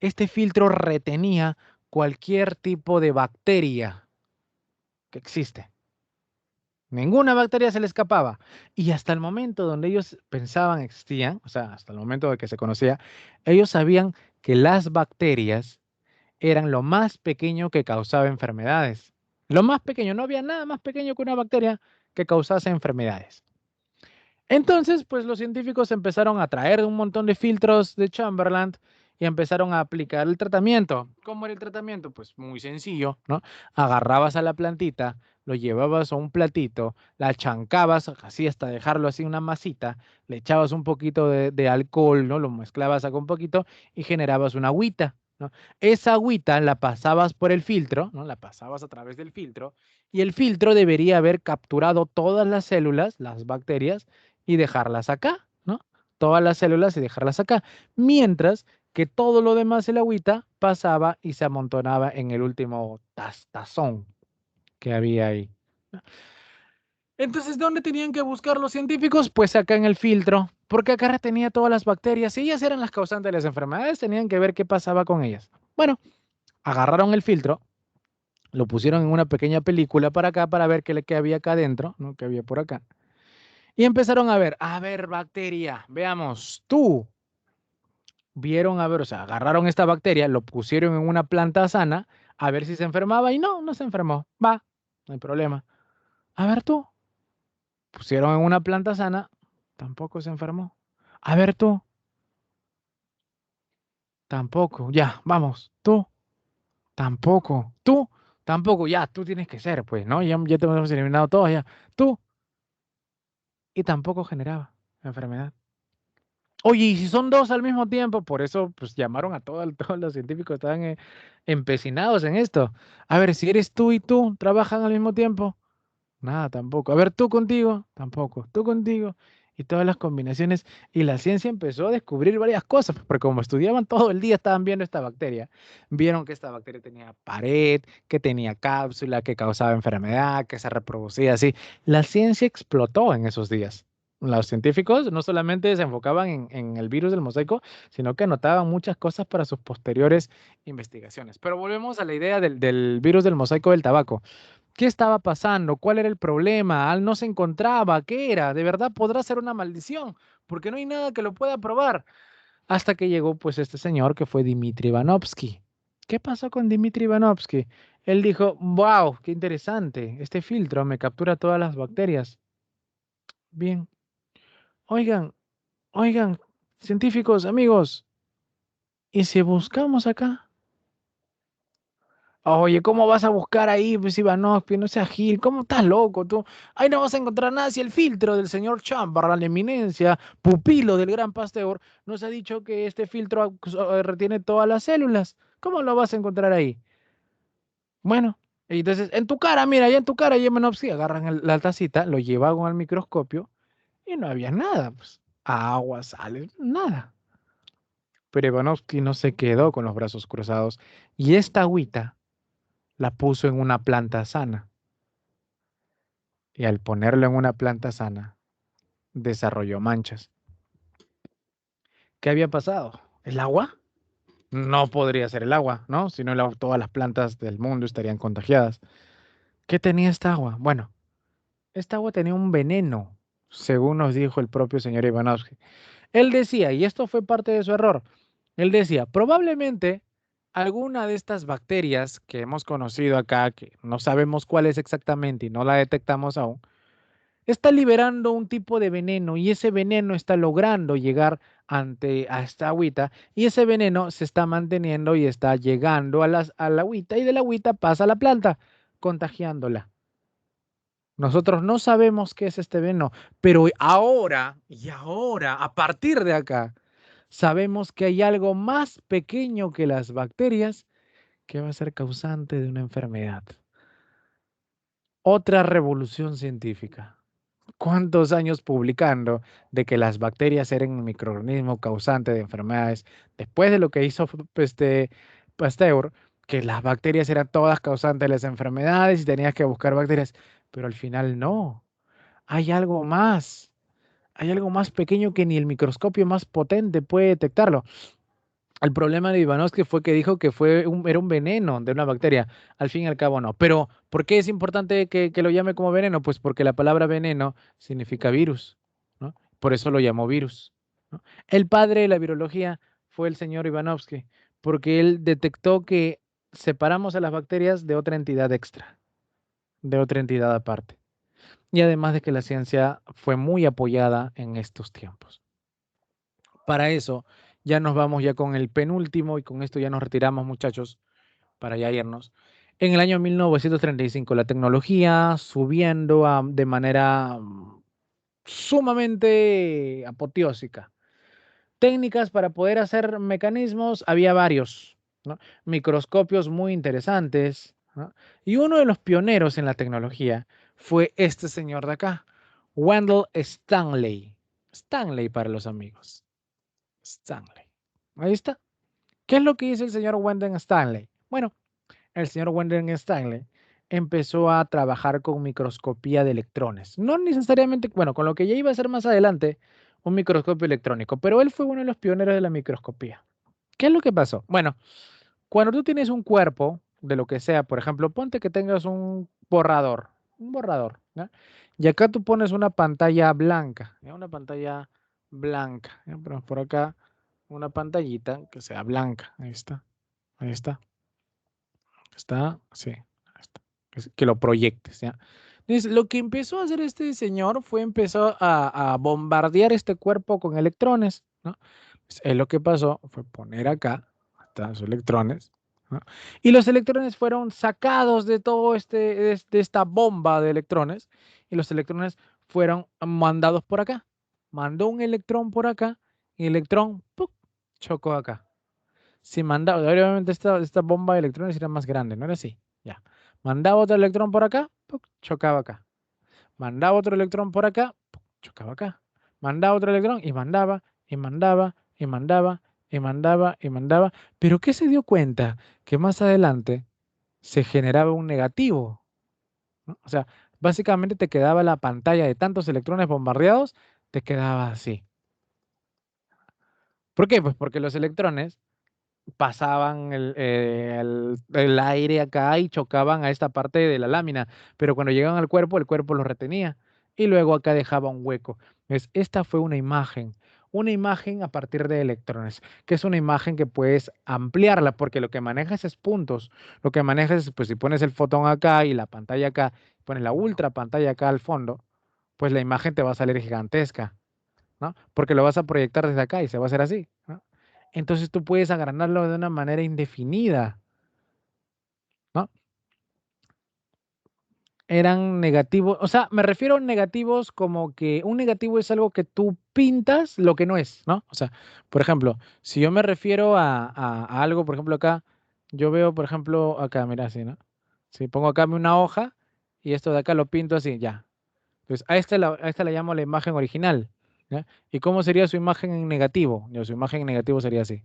Speaker 1: este filtro retenía cualquier tipo de bacteria que existe. Ninguna bacteria se le escapaba. Y hasta el momento donde ellos pensaban existían, o sea, hasta el momento de que se conocía, ellos sabían que las bacterias eran lo más pequeño que causaba enfermedades. Lo más pequeño, no había nada más pequeño que una bacteria que causase enfermedades. Entonces, pues los científicos empezaron a traer un montón de filtros de Chamberlain y empezaron a aplicar el tratamiento. ¿Cómo era el tratamiento? Pues muy sencillo, ¿no? Agarrabas a la plantita, lo llevabas a un platito, la chancabas así hasta dejarlo así una masita, le echabas un poquito de alcohol, ¿no? Lo mezclabas acá un poquito y generabas una agüita, ¿no? Esa agüita la pasabas por el filtro, ¿no? La pasabas a través del filtro y el filtro debería haber capturado todas las células, las bacterias, y dejarlas acá, ¿no? Todas las células y dejarlas acá. Mientras que todo lo demás, el agüita, pasaba y se amontonaba en el último tazón que había ahí. Entonces, ¿dónde tenían que buscar los científicos? Pues acá en el filtro, porque acá retenía todas las bacterias y ellas eran las causantes de las enfermedades, tenían que ver qué pasaba con ellas. Bueno, agarraron el filtro, lo pusieron en una pequeña película para acá para ver qué había acá adentro, ¿no? ¿Qué había por acá? Y empezaron a ver, bacteria, veamos, tú, vieron, a ver, o sea, agarraron esta bacteria, lo pusieron en una planta sana, a ver si se enfermaba y no, no se enfermó, va, no hay problema. A ver tú, pusieron en una planta sana, tampoco se enfermó. A ver tú, tampoco, ya, vamos, tú, tampoco, tú, tampoco, ya, tú tienes que ser, pues, ¿no? Ya te hemos eliminado todos, ya, tú, y tampoco generaba enfermedad. Oye, y si son dos al mismo tiempo, por eso pues llamaron a todos los científicos, estaban empecinados en esto. A ver, si eres tú y tú, trabajan al mismo tiempo. Nada, tampoco. A ver, tú contigo, tampoco. Tú contigo. Y todas las combinaciones. Y la ciencia empezó a descubrir varias cosas, porque como estudiaban todo el día, estaban viendo esta bacteria. Vieron que esta bacteria tenía pared, que tenía cápsula, que causaba enfermedad, que se reproducía así. La ciencia explotó en esos días. Los científicos no solamente se enfocaban en el virus del mosaico, sino que anotaban muchas cosas para sus posteriores investigaciones. Pero volvemos a la idea del virus del mosaico del tabaco. ¿Qué estaba pasando? ¿Cuál era el problema? Al no se encontraba. ¿Qué era? ¿De verdad podrá ser una maldición? Porque no hay nada que lo pueda probar. Hasta que llegó pues este señor que fue Dmitri Ivanovsky. ¿Qué pasó con Dmitry Ivanovsky? Él dijo, wow, qué interesante, este filtro me captura todas las bacterias. Bien, oigan, oigan, científicos, amigos, ¿y si buscamos acá? Oye, ¿cómo vas a buscar ahí, pues Ivanovsky? No seas Gil, ¿cómo estás loco tú? Ahí no vas a encontrar nada si el filtro del señor Chamberlain, la eminencia, pupilo del gran Pasteur, nos ha dicho que este filtro retiene todas las células. ¿Cómo lo vas a encontrar ahí? Bueno, y entonces, en tu cara, mira, allá en tu cara, Yemenovsky, agarran la tacita, lo llevan al microscopio y no había nada, pues, agua, sales, nada. Pero Ivanovsky no se quedó con los brazos cruzados y esta agüita la puso en una planta sana. Y al ponerlo en una planta sana, desarrolló manchas. ¿Qué había pasado? ¿El agua? No podría ser el agua, ¿no? Si no, todas las plantas del mundo estarían contagiadas. ¿Qué tenía esta agua? Bueno, esta agua tenía un veneno, según nos dijo el propio señor Ivanovsky. Él decía, y esto fue parte de su error, él decía, probablemente alguna de estas bacterias que hemos conocido acá, que no sabemos cuál es exactamente y no la detectamos aún, está liberando un tipo de veneno y ese veneno está logrando llegar a esta agüita y ese veneno se está manteniendo y está llegando a la agüita y de la agüita pasa a la planta, contagiándola. Nosotros no sabemos qué es este veneno, pero ahora, a partir de acá, sabemos que hay algo más pequeño que las bacterias que va a ser causante de una enfermedad. Otra revolución científica. ¿Cuántos años publicando de que las bacterias eran un microorganismo causante de enfermedades? Después de lo que hizo Pasteur, que las bacterias eran todas causantes de las enfermedades y tenías que buscar bacterias, pero al final no. Hay algo más. Hay algo más pequeño que ni el microscopio más potente puede detectarlo. El problema de Ivanovsky fue que dijo que era un veneno de una bacteria. Al fin y al cabo, no. Pero, ¿por qué es importante que lo llame como veneno? Pues porque la palabra veneno significa virus, ¿no? Por eso lo llamó virus, ¿no? El padre de la virología fue el señor Ivanovsky, porque él detectó que separamos a las bacterias de otra entidad extra, de otra entidad aparte. Y además de que la ciencia fue muy apoyada en estos tiempos. Para eso, ya nos vamos ya con el penúltimo y con esto ya nos retiramos, muchachos, para ya irnos. En el año 1935, la tecnología subiendo de manera sumamente apoteósica. Técnicas para poder hacer mecanismos, había varios, ¿no? Microscopios muy interesantes, ¿no? Y uno de los pioneros en la tecnología fue este señor de acá, Wendell Stanley. Stanley para los amigos. Stanley. Ahí está. ¿Qué es lo que hizo el señor Wendell Stanley? Bueno, el señor Wendell Stanley empezó a trabajar con microscopía de electrones. No necesariamente, bueno, con lo que ya iba a ser más adelante, un microscopio electrónico, pero él fue uno de los pioneros de la microscopía. ¿Qué es lo que pasó? Bueno, cuando tú tienes un cuerpo de lo que sea, por ejemplo, ponte que tengas un borrador, ¿ya? Y acá tú pones una pantalla blanca, ¿ya? Una pantalla blanca, ¿ya? Pero por acá una pantallita que sea blanca, ahí está. Está, sí, ahí está. Que lo proyectes, ¿ya? Entonces, lo que empezó a hacer este señor fue empezó a bombardear este cuerpo con electrones, ¿no? Pues, él lo que pasó fue poner acá, están los electrones, ¿no? Y los electrones fueron sacados de todo de esta bomba de electrones, y los electrones fueron mandados por acá. Mandó un electrón por acá, y el electrón ¡puc! Chocó acá. Si mandaba, obviamente esta bomba de electrones era más grande, ¿no era así? Ya. Mandaba otro electrón por acá, ¡puc! Chocaba acá. Mandaba otro electrón por acá, ¡puc! Chocaba acá. Mandaba otro electrón y mandaba, y mandaba, y mandaba, y mandaba, y mandaba. Pero ¿qué se dio cuenta? Que más adelante se generaba un negativo, ¿no? O sea, básicamente te quedaba la pantalla de tantos electrones bombardeados, te quedaba así. ¿Por qué? Pues porque los electrones pasaban el aire acá y chocaban a esta parte de la lámina, pero cuando llegaban al cuerpo, el cuerpo los retenía y luego acá dejaba un hueco. Esta fue una imagen, una imagen a partir de electrones, que es una imagen que puedes ampliarla, porque lo que manejas es puntos. Lo que manejas es, pues si pones el fotón acá y la pantalla acá, pones la ultra pantalla acá al fondo, pues la imagen te va a salir gigantesca, ¿no? Porque lo vas a proyectar desde acá y se va a hacer así, ¿no? Entonces tú puedes agrandarlo de una manera indefinida, ¿no? Eran negativos, o sea, me refiero a negativos como que un negativo es algo que tú pintas lo que no es, ¿no? O sea, por ejemplo, si yo me refiero a algo, por ejemplo, acá, yo veo, por ejemplo, acá, mira así, ¿no? Si pongo acá una hoja y esto de acá lo pinto así, ya. Entonces, a esta la llamo la imagen original, ¿ya? ¿Y cómo sería su imagen en negativo? Su imagen en negativo sería así.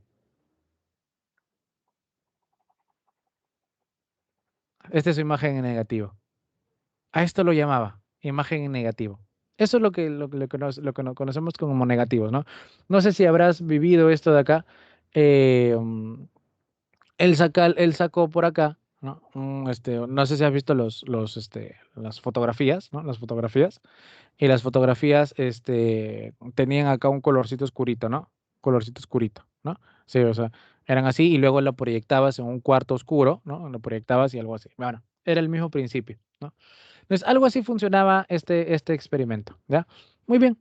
Speaker 1: Esta es su imagen en negativo. A esto lo llamaba imagen en negativo. Eso es lo que conocemos como negativos, ¿no? No sé si habrás vivido esto de acá. mm, él sacó por acá, ¿no? No sé si has visto las fotografías, ¿no? Las fotografías. Y las fotografías, tenían acá un colorcito oscurito, ¿no? Colorcito oscurito, ¿no? Sí, o sea, eran así y luego lo proyectabas en un cuarto oscuro, ¿no? Lo proyectabas y algo así. Bueno, era el mismo principio, ¿no? Entonces, algo así funcionaba este experimento, ¿ya? Muy bien.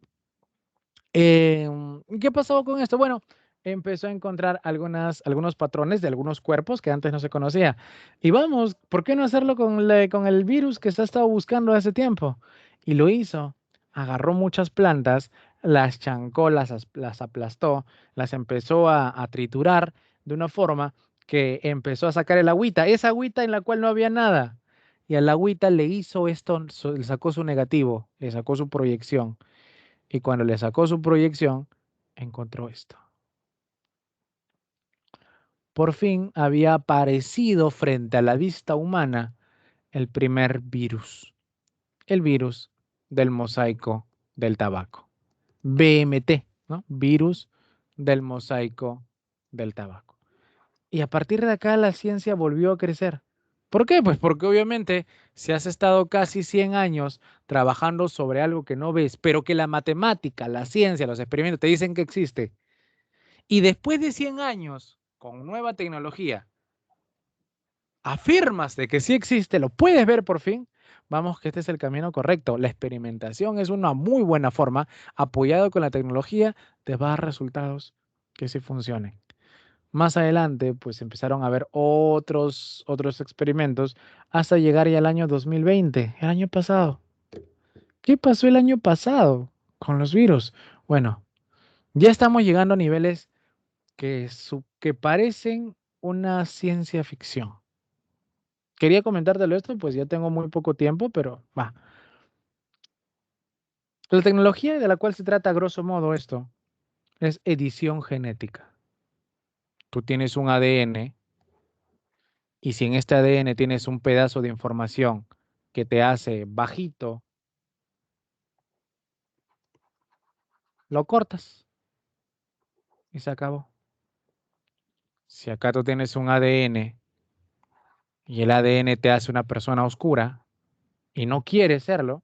Speaker 1: ¿Qué pasó con esto? Bueno, empezó a encontrar algunos patrones de algunos cuerpos que antes no se conocía. Y vamos, ¿por qué no hacerlo con el virus que se ha estado buscando hace tiempo? Y lo hizo. Agarró muchas plantas, las chancó, las aplastó, las empezó a triturar de una forma que empezó a sacar el agüita, esa agüita en la cual no había nada. Y al agüita le hizo esto, le sacó su negativo, le sacó su proyección. Y cuando le sacó su proyección, encontró esto. Por fin había aparecido frente a la vista humana el primer virus, el virus del mosaico del tabaco. BMT, ¿no? Virus del mosaico del tabaco. Y a partir de acá la ciencia volvió a crecer. ¿Por qué? Pues porque obviamente si has estado casi 100 años trabajando sobre algo que no ves, pero que la matemática, la ciencia, los experimentos te dicen que existe, y después de 100 años, con nueva tecnología, afirmas de que sí existe, lo puedes ver por fin, vamos que este es el camino correcto. La experimentación es una muy buena forma, apoyado con la tecnología, de dar resultados que sí funcionen. Más adelante, pues empezaron a haber otros experimentos hasta llegar ya al año 2020, el año pasado. ¿Qué pasó el año pasado con los virus? Bueno, ya estamos llegando a niveles que parecen una ciencia ficción. Quería comentártelo esto, pues ya tengo muy poco tiempo, pero va. La tecnología de la cual se trata, a grosso modo, esto es edición genética. Tú tienes un ADN y si en este ADN tienes un pedazo de información que te hace bajito, lo cortas y se acabó. Si acá tú tienes un ADN y el ADN te hace una persona oscura y no quieres serlo,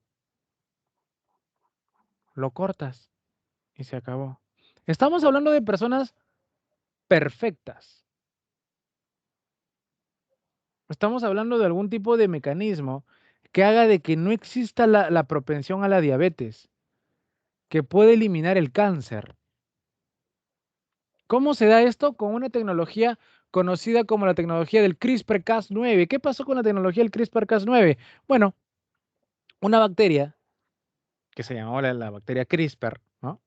Speaker 1: lo cortas y se acabó. Estamos hablando de personas perfectas. Estamos hablando de algún tipo de mecanismo que haga de que no exista la propensión a la diabetes, que puede eliminar el cáncer. ¿Cómo se da esto? Con una tecnología conocida como la tecnología del CRISPR-Cas9. ¿Qué pasó con la tecnología del CRISPR-Cas9? Bueno, una bacteria que se llamaba la bacteria CRISPR, ¿no?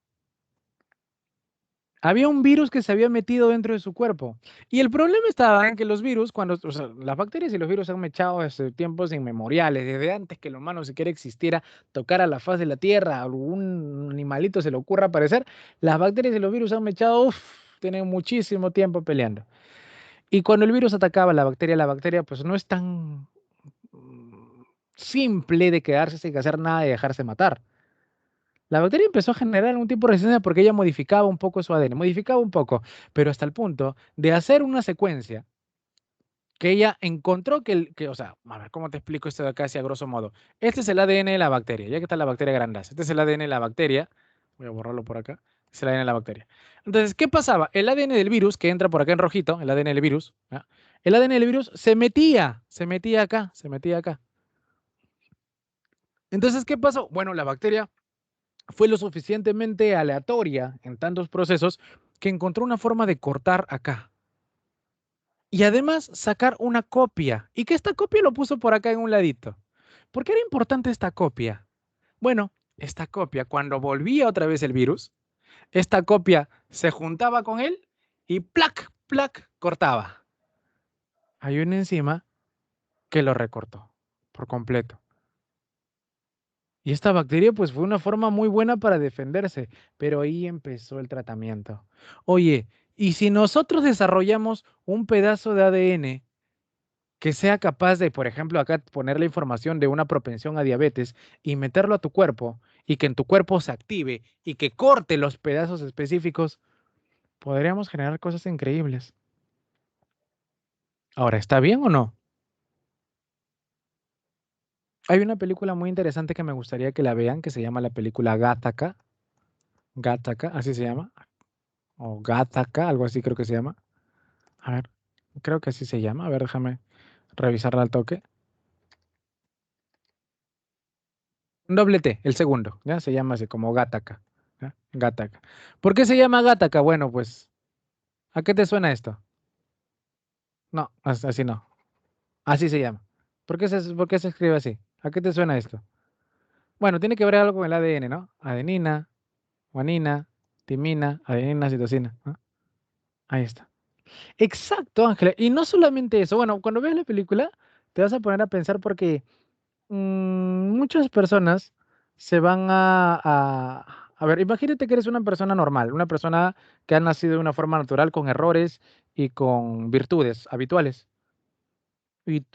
Speaker 1: Había un virus que se había metido dentro de su cuerpo. Y el problema estaba en que los virus, o sea, las bacterias y los virus se han echado desde tiempos inmemoriales, desde antes que el humano siquiera existiera, tocara la faz de la Tierra, algún animalito se le ocurra aparecer, las bacterias y los virus han echado, tienen muchísimo tiempo peleando. Y cuando el virus atacaba a la bacteria pues no es tan simple de quedarse sin hacer nada y dejarse matar. La bacteria empezó a generar un tipo de resistencia porque ella modificaba un poco su ADN, modificaba un poco, pero hasta el punto de hacer una secuencia que ella encontró o sea, a ver, ¿cómo te explico esto de acá así a grosso modo? Este es el ADN de la bacteria, ya que está la bacteria grandaza. Este es el ADN de la bacteria. Voy a borrarlo por acá. Es el ADN de la bacteria. Entonces, ¿qué pasaba? El ADN del virus, que entra por acá en rojito, el ADN del virus, ¿ya? El ADN del virus se metía acá, se metía acá. Entonces, ¿qué pasó? Bueno, la bacteria fue lo suficientemente aleatoria en tantos procesos que encontró una forma de cortar acá. Y además sacar una copia. Y que esta copia lo puso por acá en un ladito. ¿Por qué era importante esta copia? Bueno, esta copia, cuando volvía otra vez el virus, esta copia se juntaba con él y plac, plac, cortaba. Hay una enzima que lo recortó por completo. Y esta bacteria pues fue una forma muy buena para defenderse, pero ahí empezó el tratamiento. Oye, ¿y si nosotros desarrollamos un pedazo de ADN que sea capaz de, por ejemplo, acá poner la información de una propensión a diabetes y meterlo a tu cuerpo y que en tu cuerpo se active y que corte los pedazos específicos? Podríamos generar cosas increíbles. Ahora, ¿está bien o no? Hay una película muy interesante que me gustaría que la vean, que se llama la película Gattaca. Gattaca, así se llama. O Gattaca, algo así creo que se llama. A ver, creo que así se llama. A ver, déjame revisarla al toque. Doble T, el segundo, ¿ya? Se llama así como Gattaca. ¿Ya? Gattaca. ¿Por qué se llama Gattaca? Bueno, pues, ¿a qué te suena esto? No, así no. Así se llama. ¿Por qué se escribe así? ¿A qué te suena esto? Bueno, tiene que ver algo con el ADN, ¿no? Adenina, guanina, timina, adenina, citosina, ¿no? Ahí está. Exacto, Ángela. Y no solamente eso. Bueno, cuando veas la película, te vas a poner a pensar porque muchas personas se van a ver, imagínate que eres una persona normal, una persona que ha nacido de una forma natural, con errores y con virtudes habituales.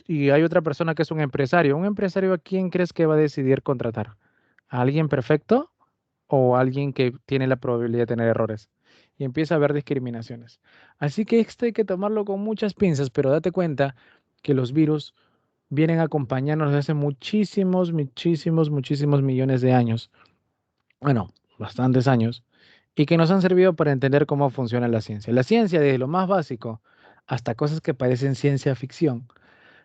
Speaker 1: Y hay otra persona que es un empresario. ¿Un empresario a quién crees que va a decidir contratar? ¿A alguien perfecto o alguien que tiene la probabilidad de tener errores? Y empieza a haber discriminaciones. Así que esto hay que tomarlo con muchas pinzas, pero date cuenta que los virus vienen acompañándonos desde hace muchísimos, muchísimos, muchísimos millones de años. Bueno, bastantes años. Y que nos han servido para entender cómo funciona la ciencia. La ciencia, desde lo más básico hasta cosas que parecen ciencia ficción,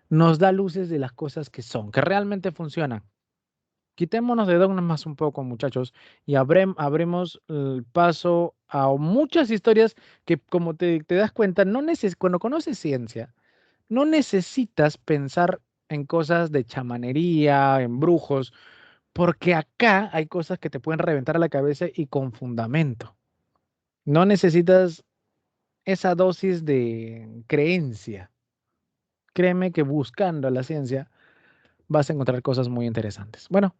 Speaker 1: nos da luces de las cosas que son, que realmente funcionan. Quitémonos de dogmas un poco, muchachos, y abremos el paso a muchas historias que, como te das cuenta, cuando conoces ciencia, no necesitas pensar en cosas de chamanería, en brujos, porque acá hay cosas que te pueden reventar la cabeza y con fundamento. No necesitas esa dosis de creencia. Créeme que buscando la ciencia vas a encontrar cosas muy interesantes. Bueno,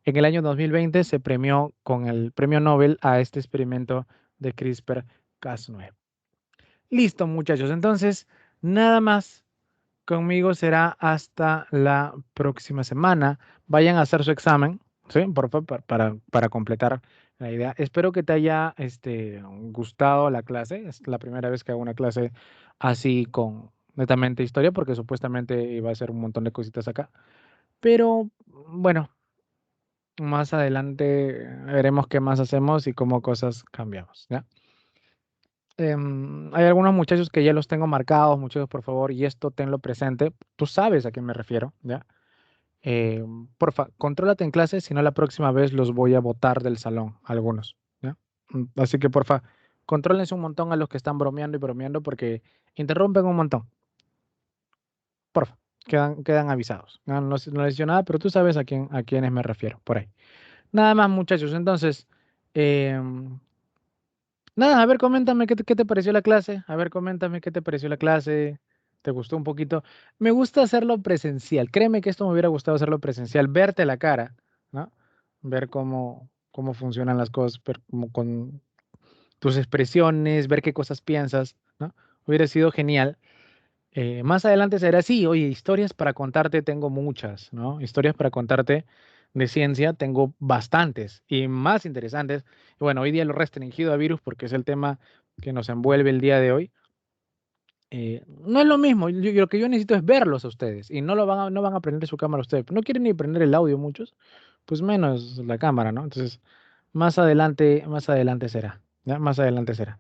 Speaker 1: en el año 2020 se premió con el premio Nobel a este experimento de CRISPR-Cas9. Listo, muchachos. Entonces, nada más. Conmigo será hasta la próxima semana. Vayan a hacer su examen, ¿sí? Por favor, para completar la idea. Espero que te haya gustado la clase. Es la primera vez que hago una clase así con netamente historia, porque supuestamente iba a ser un montón de cositas acá. Pero bueno, más adelante veremos qué más hacemos y cómo cosas cambiamos, ¿ya? Hay algunos muchachos que ya los tengo marcados, muchachos, por favor, y esto tenlo presente. Tú sabes a quién me refiero, ¿ya? Porfa, contrólate en clase, si no la próxima vez los voy a botar del salón, algunos, ¿ya? Así que porfa, contrólense un montón a los que están bromeando y bromeando porque interrumpen un montón. Porfa, quedan avisados. No les digo nada, pero tú sabes a quiénes me refiero, por ahí. Nada más, muchachos. Entonces, em, nada, a ver, coméntame qué te pareció la clase. A ver, coméntame qué te pareció la clase. ¿Te gustó un poquito? Me gusta hacerlo presencial. Créeme que esto me hubiera gustado hacerlo presencial, verte la cara, ¿no? Ver cómo funcionan las cosas, ver cómo con tus expresiones, ver qué cosas piensas, ¿no? Hubiera sido genial. Más adelante será así. Oye, historias para contarte tengo muchas, ¿no? Historias para contarte de ciencia tengo bastantes y más interesantes. Y bueno, hoy día lo restringido a virus porque es el tema que nos envuelve el día de hoy. No es lo mismo. Lo que yo necesito es verlos a ustedes y no van a prender su cámara ustedes. No quieren ni prender el audio muchos, pues menos la cámara, ¿no? Entonces, más adelante será. Ya, más adelante será.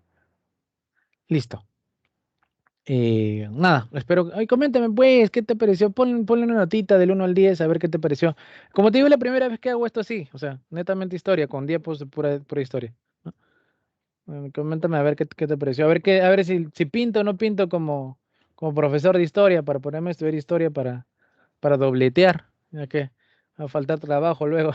Speaker 1: Listo. Nada, espero. Ay, coméntame, pues, ¿qué te pareció? Ponle una notita del 1 al 10 a ver qué te pareció. Como te digo, es la primera vez que hago esto así, o sea, netamente historia, con diapos de pura historia, ¿no? Coméntame a ver qué te pareció. A ver si pinto o no pinto como profesor de historia para ponerme a estudiar historia para dobletear, ya que va a faltar trabajo luego.